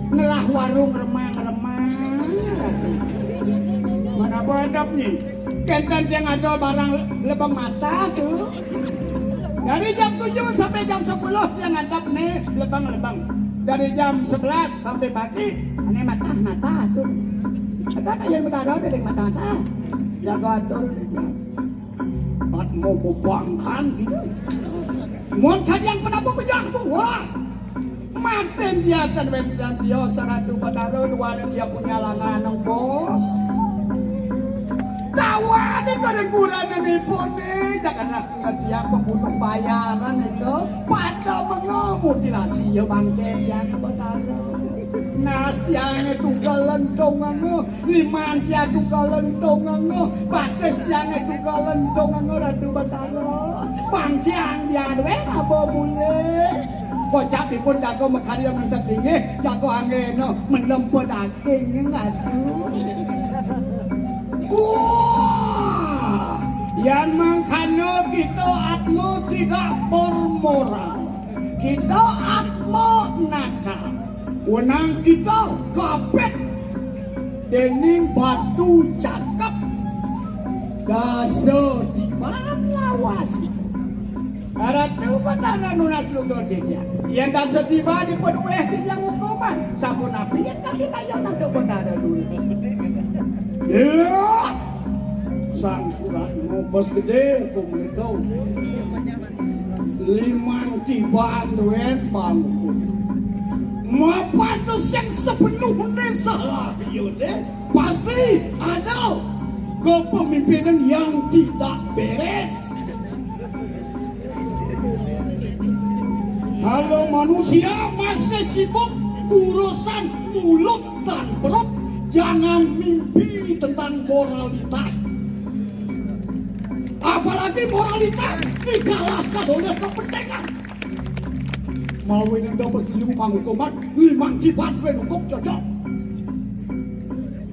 ngelah warung remang-remang, ngaratu. Mana bodap nih? Kentan yang ada barang lebang mata tuh. Dari jam 7 sampai jam 10 yang ngadap nih lebang-lebang. Dari jam 11 sampai pagi, aneh mata tuh. Ada kayak bertaruh dari mata-mata. Jaga atur dia. Bat mau bebangkan gitu. Mau yang pernah beberapa wah. Maten dia dan dia sangat bertaruh dua dia punya langan bos. Tawa di kurang ini pun nih, janganlah dia membunuh bayaran itu pada mengemutilasi ya bangke yang bertaruh. Nas yang itu galentongan, liman dia itu galentongan, batas yang itu galentongan ratu bertaruh. Bangke yang dia ada apa boleh? Kocak pun jago makarya mentak tinggi, jago angin melempar dagingnya ngadu. Wah, yang mangkano kita atmo tidak bermoral, kita atmo nakal, wenang kita kapet, dening batu cakep, gaso di bahan lawas. Aratu batara nunas ludo dia, yang tak setiba di penuh dia hukuman, sabun api yang kami kayo nanti batara dulu. Ya, sang surat ngobos gede hukum itu. Limang tibaan duit bangku. Mapatus yang sepenuhnya salah yaudah. Pasti ada kepemimpinan yang tidak beres. Kalau manusia masih sibuk urusan mulut dan perut, jangan mimpi tentang moralitas. Apalagi moralitas dikalahkan oleh kepentingan. Mau ini udah mesti hukuman limang kibat hukum cocok.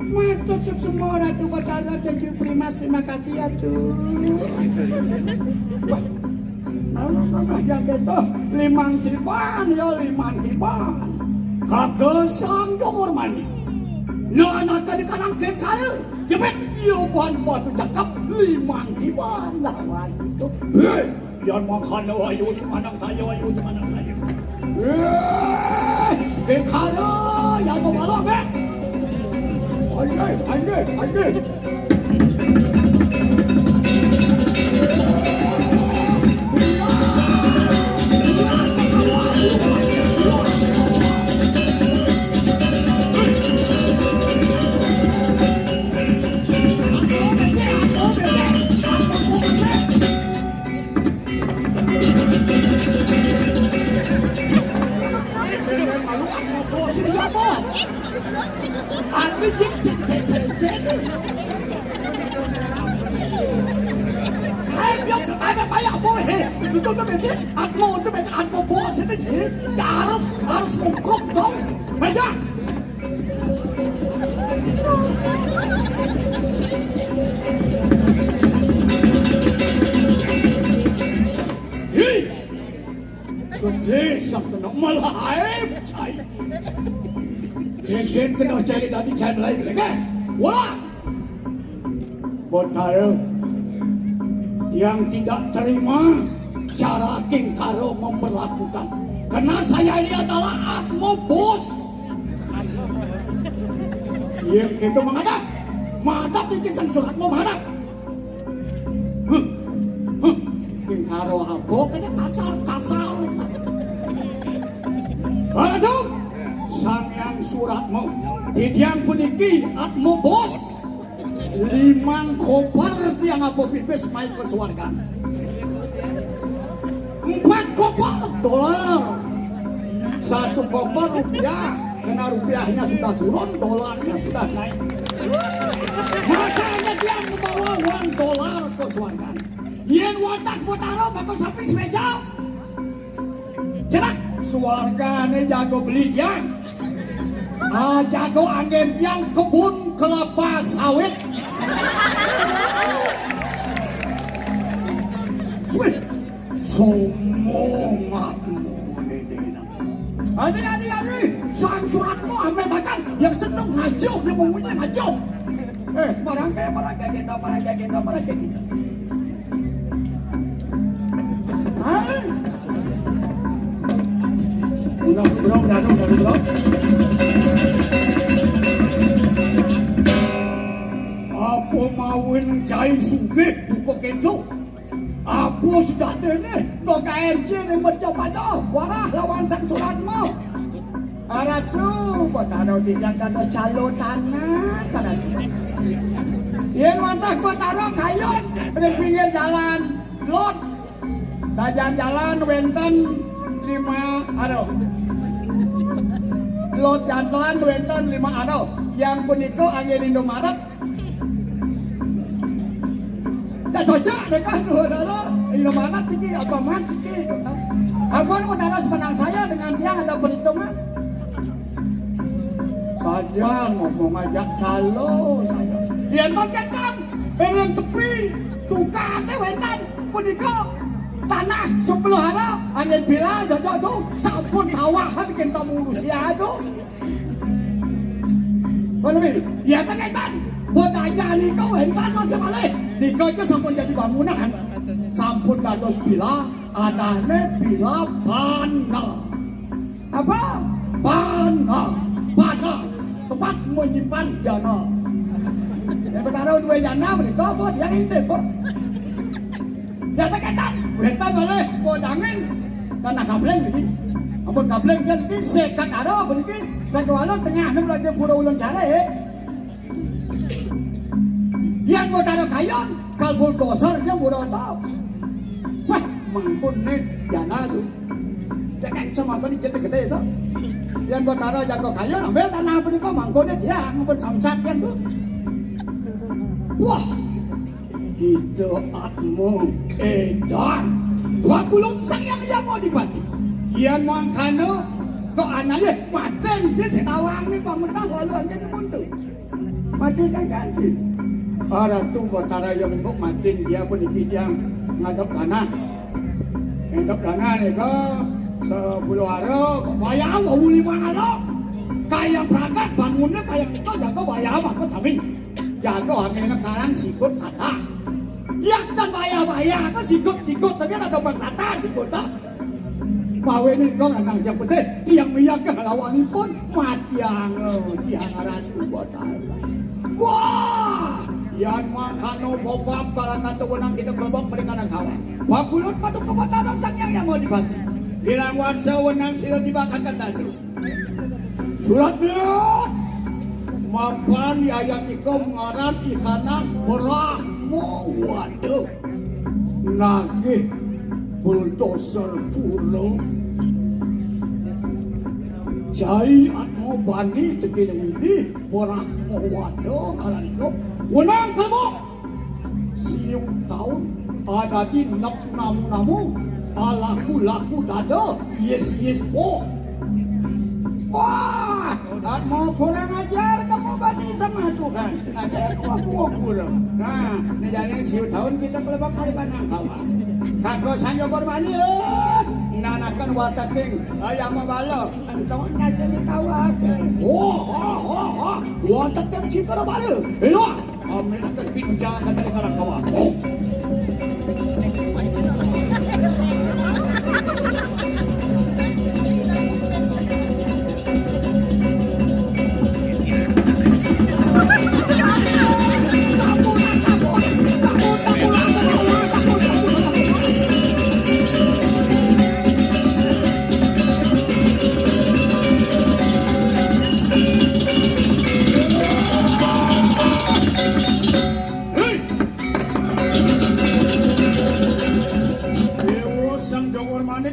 Matur semua ratu batara dan primas terima kasih ya tuh. Wah, yang itu limang tiban. Kakek sang jogor mani. Nana tadi kanang kekal, jepet yoban batu cakap limang tiban lawas itu. Yang makan ayu semanang saya. Kekal yang membalap Anjay. sedia mo. Ano yung cek. Ay, yung kaya mo eh. Ito na besi, at mo boss ini eh. Harus mongkok dong. Meja. Gede sampai malaip cai. Gen kena cari tadi cai lain lagi. Wala. Botayo yang tidak terima cara King Karo memperlakukan. Karena saya ini adalah Atmo bos. Yang gitu menghadap. Menghadap bikin sang suratmu menghadap. King Karo apa kena kasar. Aduh, sang yang suratmu tiang puniki Atmo bos. 5 koper tiang apa bibis main ke suarga. 4 koper dolar. 1 koper rupiah. Karena rupiahnya sudah turun, dolarnya sudah naik. Makanya dia membawa uang dolar ke suarga. Yen watak botaro bakal sapi meja. Cerak, suargane jago beli tiang. Jago angin tiang kebun kelapa sawit. Wih, somongatmu Nedena. Adi, sang suratmu ambil makan yang seneng ngajuh, yang mempunyai ngajuh. Merangkai kita. Udah. Apa mawin cai sugih buka keco? Apa sudah dene? Kok KMC ni bercoba warah lawan sang suratmu. Arasu, Botaro dijaga dos calo tanah. Yen mantah Botaro kayun di pinggir jalan lot. Tajam jalan wenten 5 lot jalan wenten 5 yang puniko angin Indomaret. Tak cocok dekat Indomaret siki automat siki. Ampun Botaro semenang saya dengan tiang ada perhitungan. Saja ngomong ajak calo saya. Yang ketan, yang tepi, tukangnya wentan, puniko tanah sebelah ada, angin bilang cocok tu, sampun tawahan kita manusia tu. Boleh, ya ketan, buat aja niko wentan masih balik, niko itu sampun jadi bangunan, sampun dados bila, adane bila bana, apa? Bana. Panas, tempat menyimpan jana. Yang bertaruh 2 jana mereka buat yang ini buat. Ya tak ketan, wetan boleh buat angin tanah kableng begini. Ampun kableng kan ini sekat ada begini. Saya kewalau tengah ni lagi pura ulang cara Yang bertaruh kayon, kalbul dosarnya murah tahu. Wah, mangkun ni jana tu. Jangan sama balik gede-gede so. Yang Botaro jago kayu ambil tanah apa nih kok mangkoknya dia ngumpul samsat kan tuh. Wah, gitu Atmo edan. 20 sayang yang mau dibati. Yang mangkano kok anaknya maten dia setawang nih pemerintah lalu aja buntu. Mati kan ganti. Ada tuh Botaro yang untuk matin dia pun yang ngadap tanah. Ngadap tanah nih kok. 10 hari, bayar 25 hari. Kayak berangkat bangunnya kayak itu jago bayar apa ke samping. Jago angin sekarang sikut sata. Ya kan bayar ke sikut tadi ada berkata sikut tak. Bawa ini kau nang jam putih tiang minyak ke lawan pun mati tiang ratu botai. Wah, yang makano bobab kalau kata wenang kita kelompok mereka nang kawan. Bagulut patuk kebataran sang yang mau dibantu. Bilang warsa wenang sila dibakakan tadi. Suratnya mapan ayat iko mengaran ikanan berahmu waduh. Nagih bulldozer pulo. Jai Atmo mo bani tegin widi porah mo wado alan itu wenang kamu siung tahun ada di nak namu laku dada yes po. Wah, mau kurang ajar kamu bani sama Tuhan. Ada aku kurang. Nah, ini siu tahun kita kelebak kali panang kawan. Kakak sanyo kormani, nanakan watating ayam balo. Entong nasi ni kawan. Oh, watating cika balo. Hello, amin akan bincang dari kalang kawan.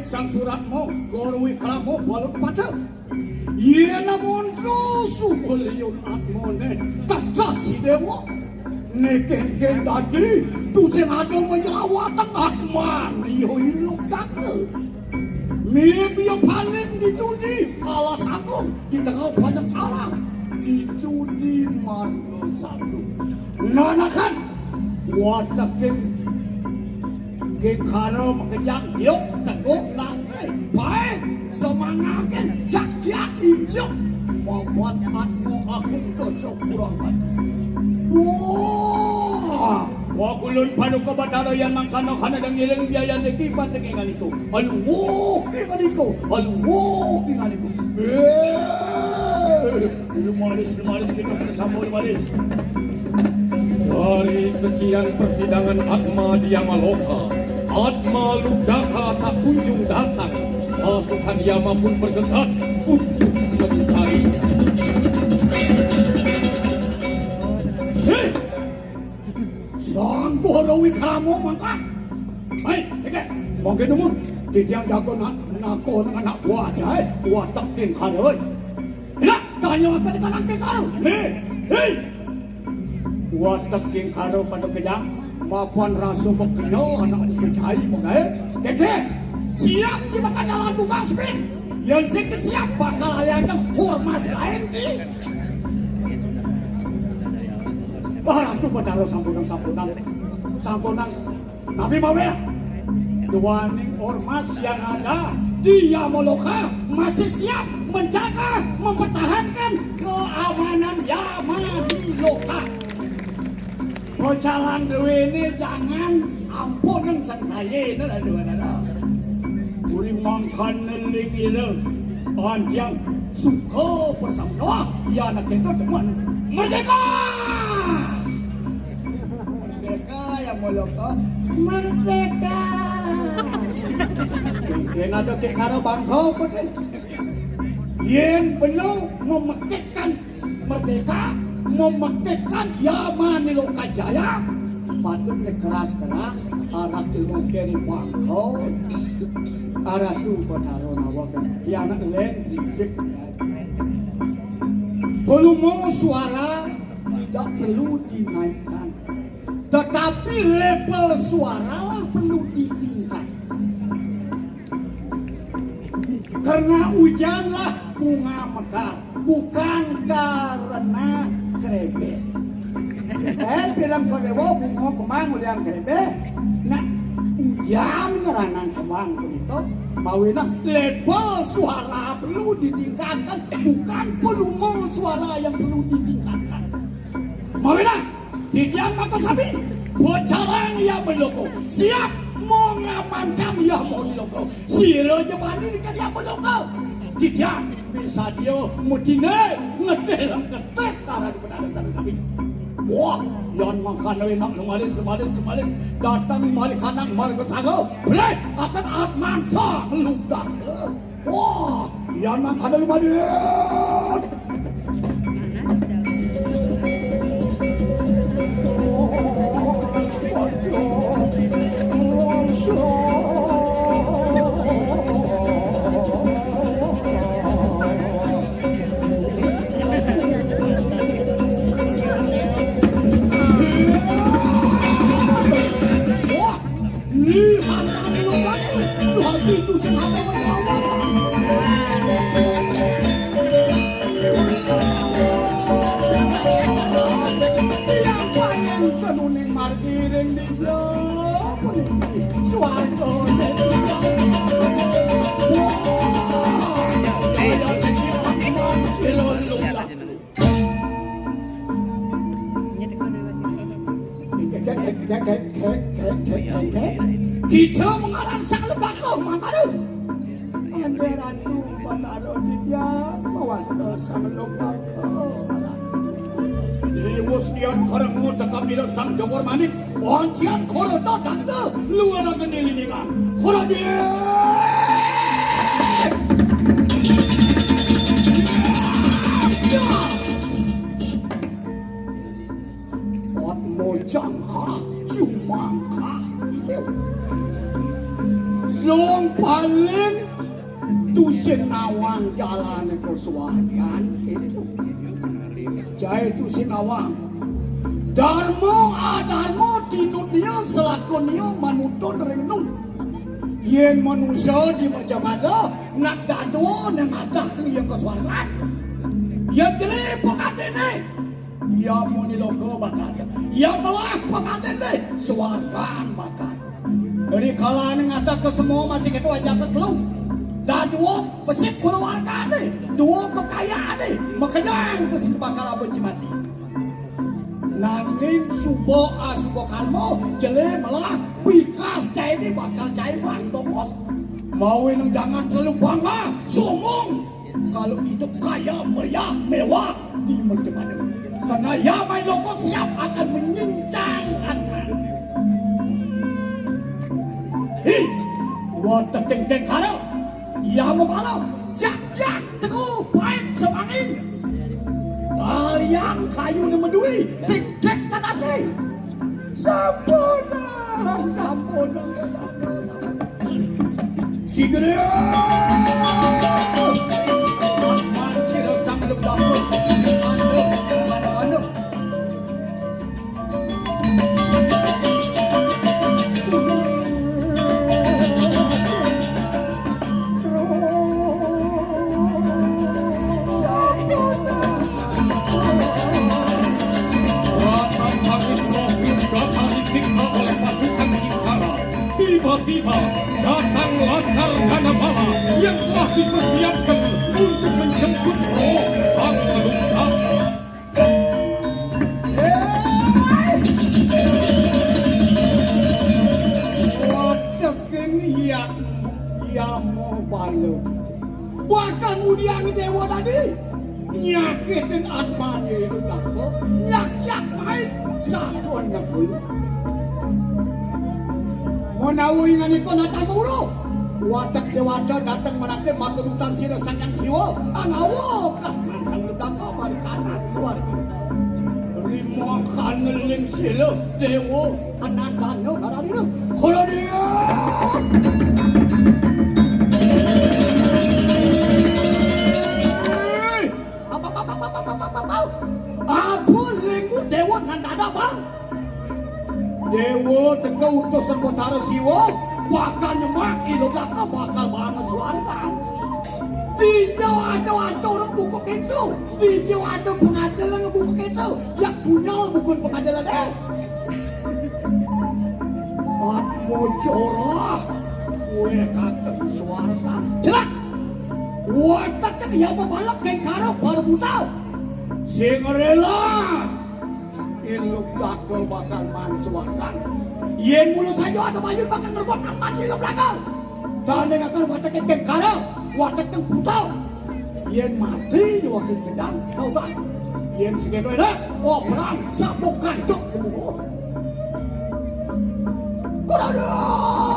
Sang suratmu, gorwi keramu, walau kepada ia namun dosu beliun atmone si dewa neken tadi tu sing ada menjelawatan atman iyo iluk dake mirip iyo paling ditudi alas agung di tengah banyak salah ditudi margo satu nanakan watakin kekaro makejang yuk teguk nasai baik semangakin jak hijau wawan atmu aku dosa kurang hati wah wakulun paduka batara yang mangkano kana dan ngiring biaya teki patengan itu aluh kingan itu lumaris kita bersama lumaris. Dari sekian persidangan Atma di Yamaloka, Atma Ludaka tak kunjung datang. Pasukan Yama pun bergegas untuk mencari. Hei! Sang Borowi kamu mangkat. Hei, mungkin namun tidak jago nako anak buah jai, watak tingkar. Enak, tanya akan dikalang tingkar. Hei! Watak king karo pada kejang maupun rasu bekenyo anak percaya mengae keke siap di bakal jalan buka spin yang sikit siap bakal aliakan hormas lain ki barang tu bataro sampunang tapi bawa duaning ormas yang ada di Yamaloka masih siap menjaga mempertahankan keamanan Yamaloka. Jalan dewe ini jangan ampunin sang saya ini ada dua. Uring makan neling ini panjang suka bersama ya anak itu teman merdeka yang Maloka merdeka mungkin ada kekara bangkau betul yang belum memeketkan merdeka memeketkan Yamaloka Jaya patut keras-keras arah ilmu keri bangkau arah tu bataro nawak dan anak len prinsip volume suara tidak perlu dinaikkan tetapi level suara lah perlu ditingkatkan karena hujanlah bunga mekar bukan karena kerebe. Bilang kodewo bunga kemang ulian kerebe. Nah, hujan ngeranan kemang itu mawina level suara perlu ditingkatkan bukan volume suara yang perlu ditingkatkan. Mawina, didiam mata sapi, bocalang ya meloko, siap mengamankan ya meloko. Siro jebani di ya meloko. Didiam bisa dia mutine ngedelang ketek karena di penadaran kami. Wah, yang makan enak lumaris datang mari kanan mari kesago. Boleh akan Atman sang ludak. Wah, yang makan lumaris. Kita mengarang sang lembaga matanya. Anggaranku matanya dia mawas sang lembaga. Liwustian karang tekapila sang jawar manik. Ontian koro datang de luar gendeliningan. Koro dia. Jangka cumangka long paling tusin nawang jalan ke suargan itu jaya tusin nawang darmo adarmo tinutnya selakonnya manutun renung yen manusia di merjabada nak dado nang atah yang ke suargan yang geli pokat ini yang moniloko bakat yang melah bakat ini suargan bakat dari kalangan ngata ke semua masih itu aja ke telu dan dua besik keluarga ini dua kekayaan ini makanya itu sih bakal abad mati nanging subo kalmo jele melah pikas cai ini bakal cai bang dongos mau yang jangan terlalu bangga sombong kalau hidup kaya meriah mewah di merjabada karena ya main loko siap akan menyincang anak. Hei, watak teng kalau ya membalau, jak teguh baik semangin. Kalian kayu ni medui, tek tanasi. Sampuna. Sigere. Mancir sang lembaga. Tiba-tiba datang laskar Ganabala yang telah dipersiapkan untuk menjemput roh sang pelungkapa. Wateking yang mau balik. Bahkan udiang dewa tadi nyakitin atmanya itu aku nyak main satu anak dulu. Menawi nganiko natamuro watak dewata datang menanti maturutan sira sanyang siwa angawo kasman sang ledako mari kanan suarga lima kaneling sila dewa anandano karanino kola dia apa lengu dewa nandana bang Dewa teka utusan Batara Siwa bakal nyemak ilokaka bakal banget suarga. Dijau ada orang buku itu. Dijau ada pengadilan buku itu. Yang punya bukan pengadilan eh. Atmo corah. Weh kata suarga. Jelas. Wataknya yang membalak kengkara baru buta. Sing rela. Iluk dako bakal mansuakan. Yen mulu saja ada bayu bakal ngerbuat mati iluk dako. Tanda akan watak yang kekara, watak yang buta. Yen mati di waktu pedang, tahu tak? Yen segitu ada, oh perang, sabuk kancok di buku. Kurang.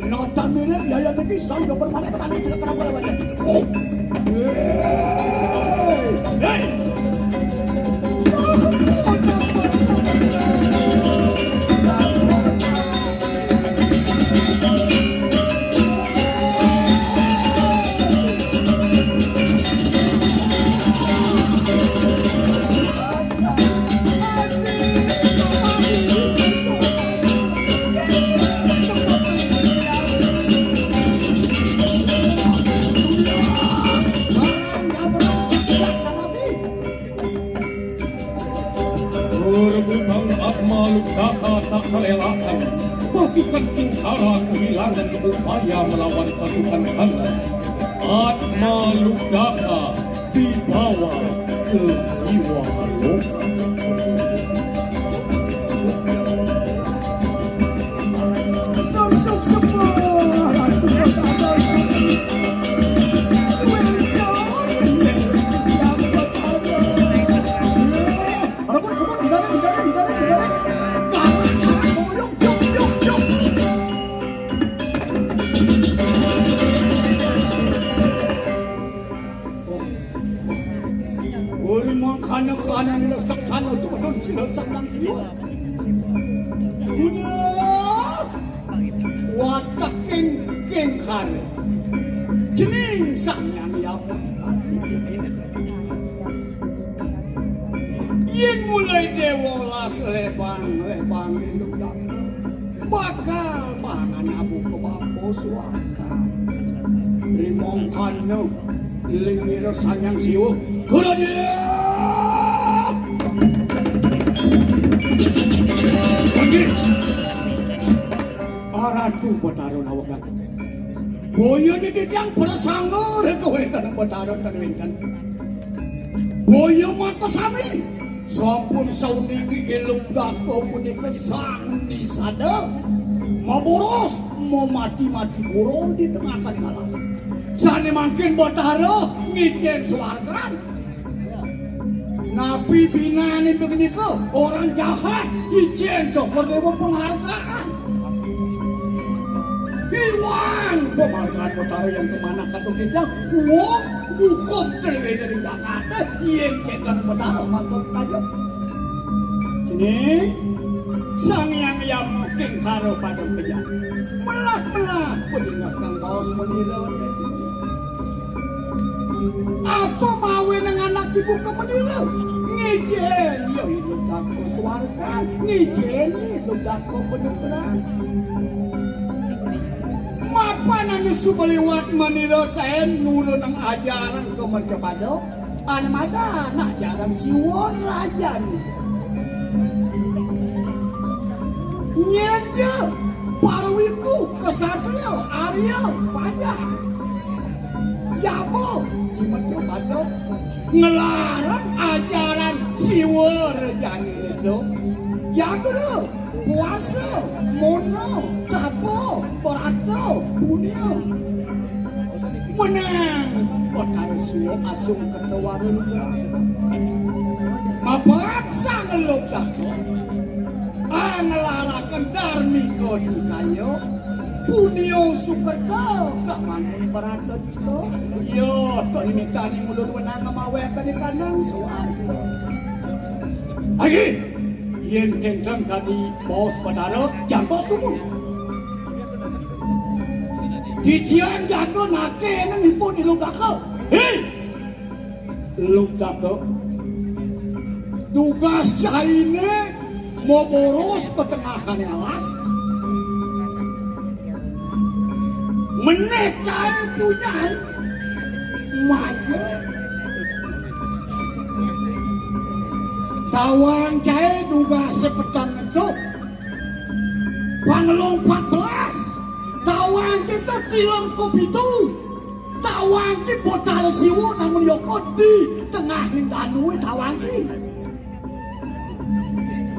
Nota mirip ya lagi saya bermain petani juga kerap Rebutan Atma Lugdaka tak terelakkan. Pasukan Kingsara kehilangan upaya melawan pasukan Kanda. Atma Lugdaka dibawa ke Siwaloka. Dosok semua Ratu Batara. Kanan nila saksana tumadon sila saklang siwa. Kuda watak keng kare jening sangyang yapon ati yen mulai dewolas lebang ilugdak bakal pangan abu ke bapo suaka rimong kano lingiro sangyang siwa kuda dia Ratu Batara nawagan. Boyo ni didang prasangor kowe tanang Batara tanwintan. Boyo mata sami. Sampun sauningi ilugdako punika sang ni sada. Maboros mau mati-mati burung di tengah kalialas. Sane mangkin Batara ngiken swargan. Nabi binani begini ke orang jahat ijen cokor dewa penghargaan. Iwan pemangkat Batara yang kemana katung kita wong hukum terlebih dari Jakarta yang kekan Batara mantap kayo kini sang yang mungkin karo pada kerja melah peninggalkan kaos menilai apa mawe nang anak ibu ke menilai ngijen yo hidup dako swarga ngijen hidup dako penukeran Mapanan subaliwat Manila ten nurun ang ajaran ke Mercapado anamada nah ajaran siwon rajan nyedya parwiku kesatrio Arya pajak jabo di Mercapado ngelarang ajaran siwon rajani itu ya guru puasa mono capo berato dunia menang Batara Siwa asung ketewaran neraka mabat sang lugdaka angelarakan darmika di sayo punio sukerta kamangun berato dito yo to nimitani mulun wenang ngamawekan di kandang suarga lagi yen kentang kadi bos Batara jantos tumun Didian jago nake nang himpun di lugdaka. Hei! Lugdaka tugas caine mau boros ke tengah alas menekai punya maju tawang cae duga sepetang itu panelong 14 tawang kita tilam kopi itu tawang kita Batara Siwa namun yoko di tengah ningganui tawang kita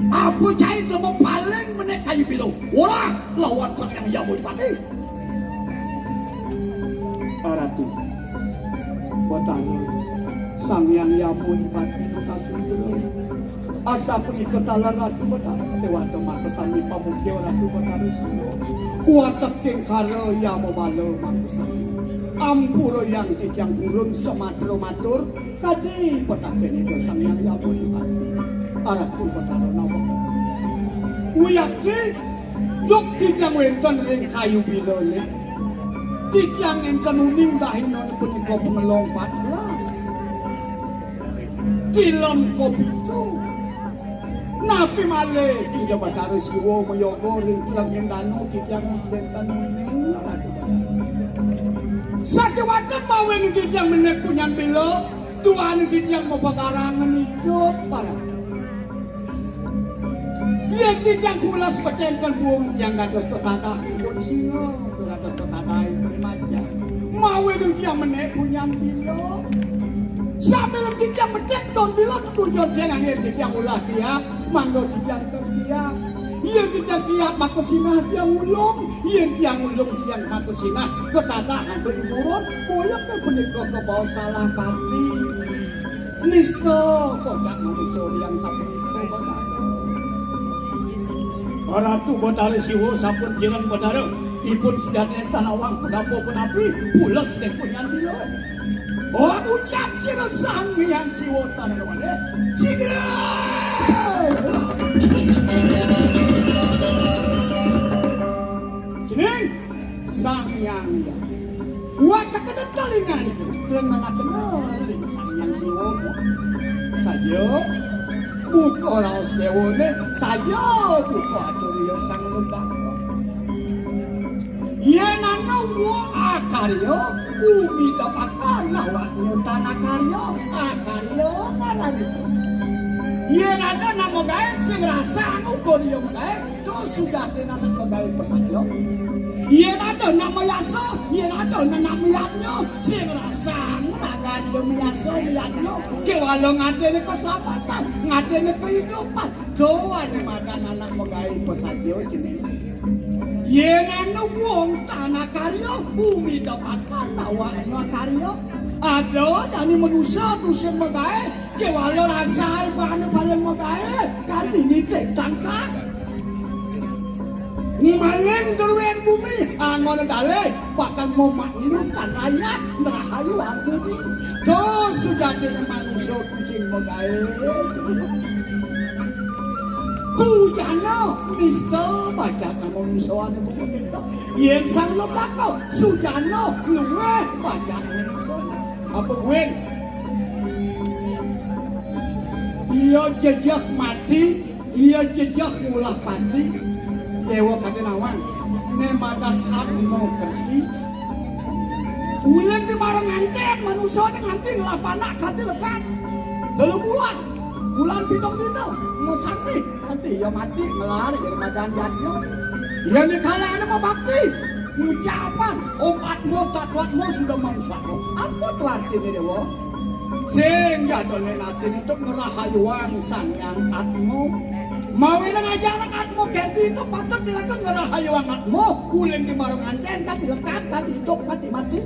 apa cair lama paling menek kayu bilau wala lawan sang yang yamut pati Ratu Batara sang yang yamut pati kasundro asa pengikutala Ratu Batara dewata maka sami pamukyo Ratu Batara Siwa watak keng karo yamo balo maka sami ampura yang titiang purun sematro matur kadi petaken itu sang yang yabu dipati araku betara nawa uyakti duk titiang wenten ring kayu bilone titiang enten uning dahinon punika pengelong 14 cilem kopitu napi malih tidak betara siwa mayogo ring tiang yang dano titiang wenten uning araku sakiwatan mawe ni titiang menek punyan bilo dua ni titiang mau pagarangan hidup para iya titiang kulas pecenten buang tiang gados tetata hibun singo gados tetata hibun maja mawe ni titiang menek punyan bilo sambil titiang menek don bilo tujuan jangan ya titiang ulah tiap manggo titiang tertiap iya titiang tiap makusina tiang ulung iya tiang ulung tiang makusina ketatahan ke iburon boyok ke punika ke bawah salah pati nisto kocak manusia yang sampun itu batara Ratu Batara siwo sampun jiran batara ipun sejatine tanawang penapo penapi pulas dek punyan bilo oh ucap sira sang yang siwo tanawale sigra Jeneng sang yang waka kena talingan itu dengan kenaling sang yang siwo saja buka raos dewone saja buka aturio sang lembako yen ana wong akarya umi dapatkan awaknya tanah karya akarya ngarani yen ada nama gawe sing rasa ukur yo gawe terus sudah tenan gawe pesayo yen ada nama yasa yen ada nama yatnya sing rasa ngragani yo yasa yatnya kewalo ngadene keselamatan ngadene kehidupan doane madan anak gawe pesayo jenenge yen ana wong tanah karya bumi dapatkan awaknya karya ada jani manusia tu sing magae kewalo rasa ibane paling magae kanthi nitik tangkah Maleng durwen bumi angon dale bakal mau makmurkan rakyat nerahayu ang bumi terus sudah jadi manusia tu sing magae Kujana mister baca manusia ane buku kita yen sang lembako sujana luwe baca manusia apa gue iya jejak mati iya jejak ulah pati dewa kadenawan nemadan atmo kerti ulang di barang antek manusia di nganting lapanak kati lekat dalam bulan bintang-bintang mau sampai nanti ya mati melari dari madan yadnya ya di kalanya mau bakti ucapan obatmu tatwatmu sudah manfaat apa tuh artinya dewa sehingga dolen artinya itu ngerahayuan sang yang atmu mau ilang ajaran atmu ganti itu patut dilakukan ngerahayuan atmu ulang di marang anten kan dilekat kan hidup kan mati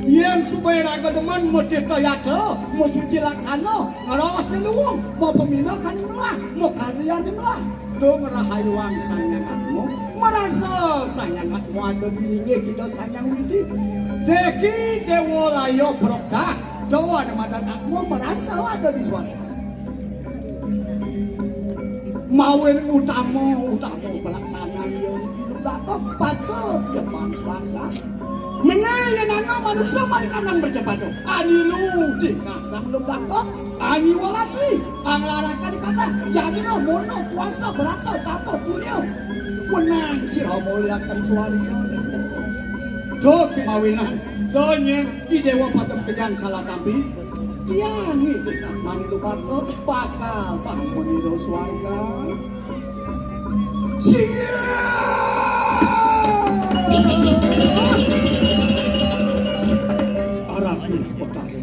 yang supaya raga deman mau ditayado mau suci laksana ngarawas seluwung mau pemina kan imelah mau karya imelah tuh ngerahayuan sang yang atmu merasa sanyangatmu ada di lingi kita sayang widi deki dewa layo prokta doa ada madanatmu merasa ada di suara mawin utamu pelaksanaan yang hidup lako patut dia manusia menayan anak manusia marikanan bercepat ani lu di ngasang lu lako ani walatri ang laraka di kata jadi no mono puasa beratau tanpa punya menang si muliakan suaranya tuh kemawinan doanya di dewa patem kejang salah tapi dia nih dekat mani lupaku bakal bangun di suarga Arabi Batara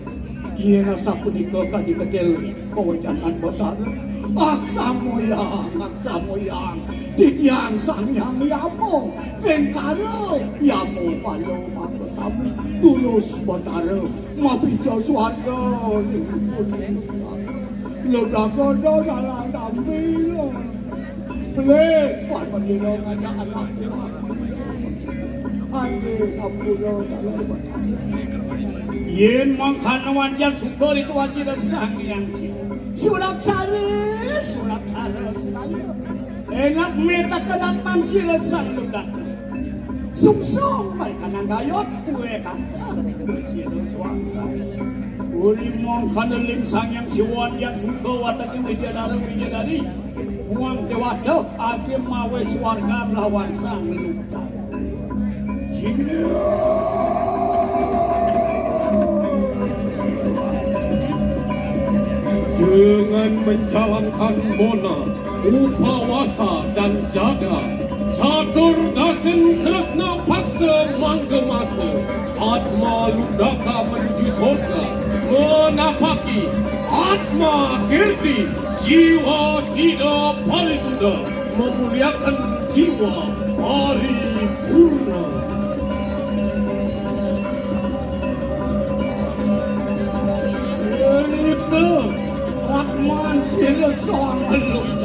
iya nasa punika kadi kedel kewajanan Batara aksamoyang titiang sanyang yamu kengkaro yamu palo mata samu tulus Batara mapijo swarga ledakono dalang tampil blek pan menilo ngajak anak ane kapura kalawan. Yen mangkanawan yang syukur itu wajib sang yang sulap sare selanya. Engat meta kedat mansila sang ludak. Sungsong mereka nanggayot kue kata bersih suara. Uri mangkanalim sang yang siwan yang syukur watak widadari. Uang dewata ake mawe swarga lawan sang ludak. Dengan menjalankan mona, upawasa dan jaga, catur dasen tresna paksa manggemasa, atma ludaka menuju surga, menapaki atma kirti, jiwa sida parisuda, memuliakan jiwa paripurna. Atman sila sa alok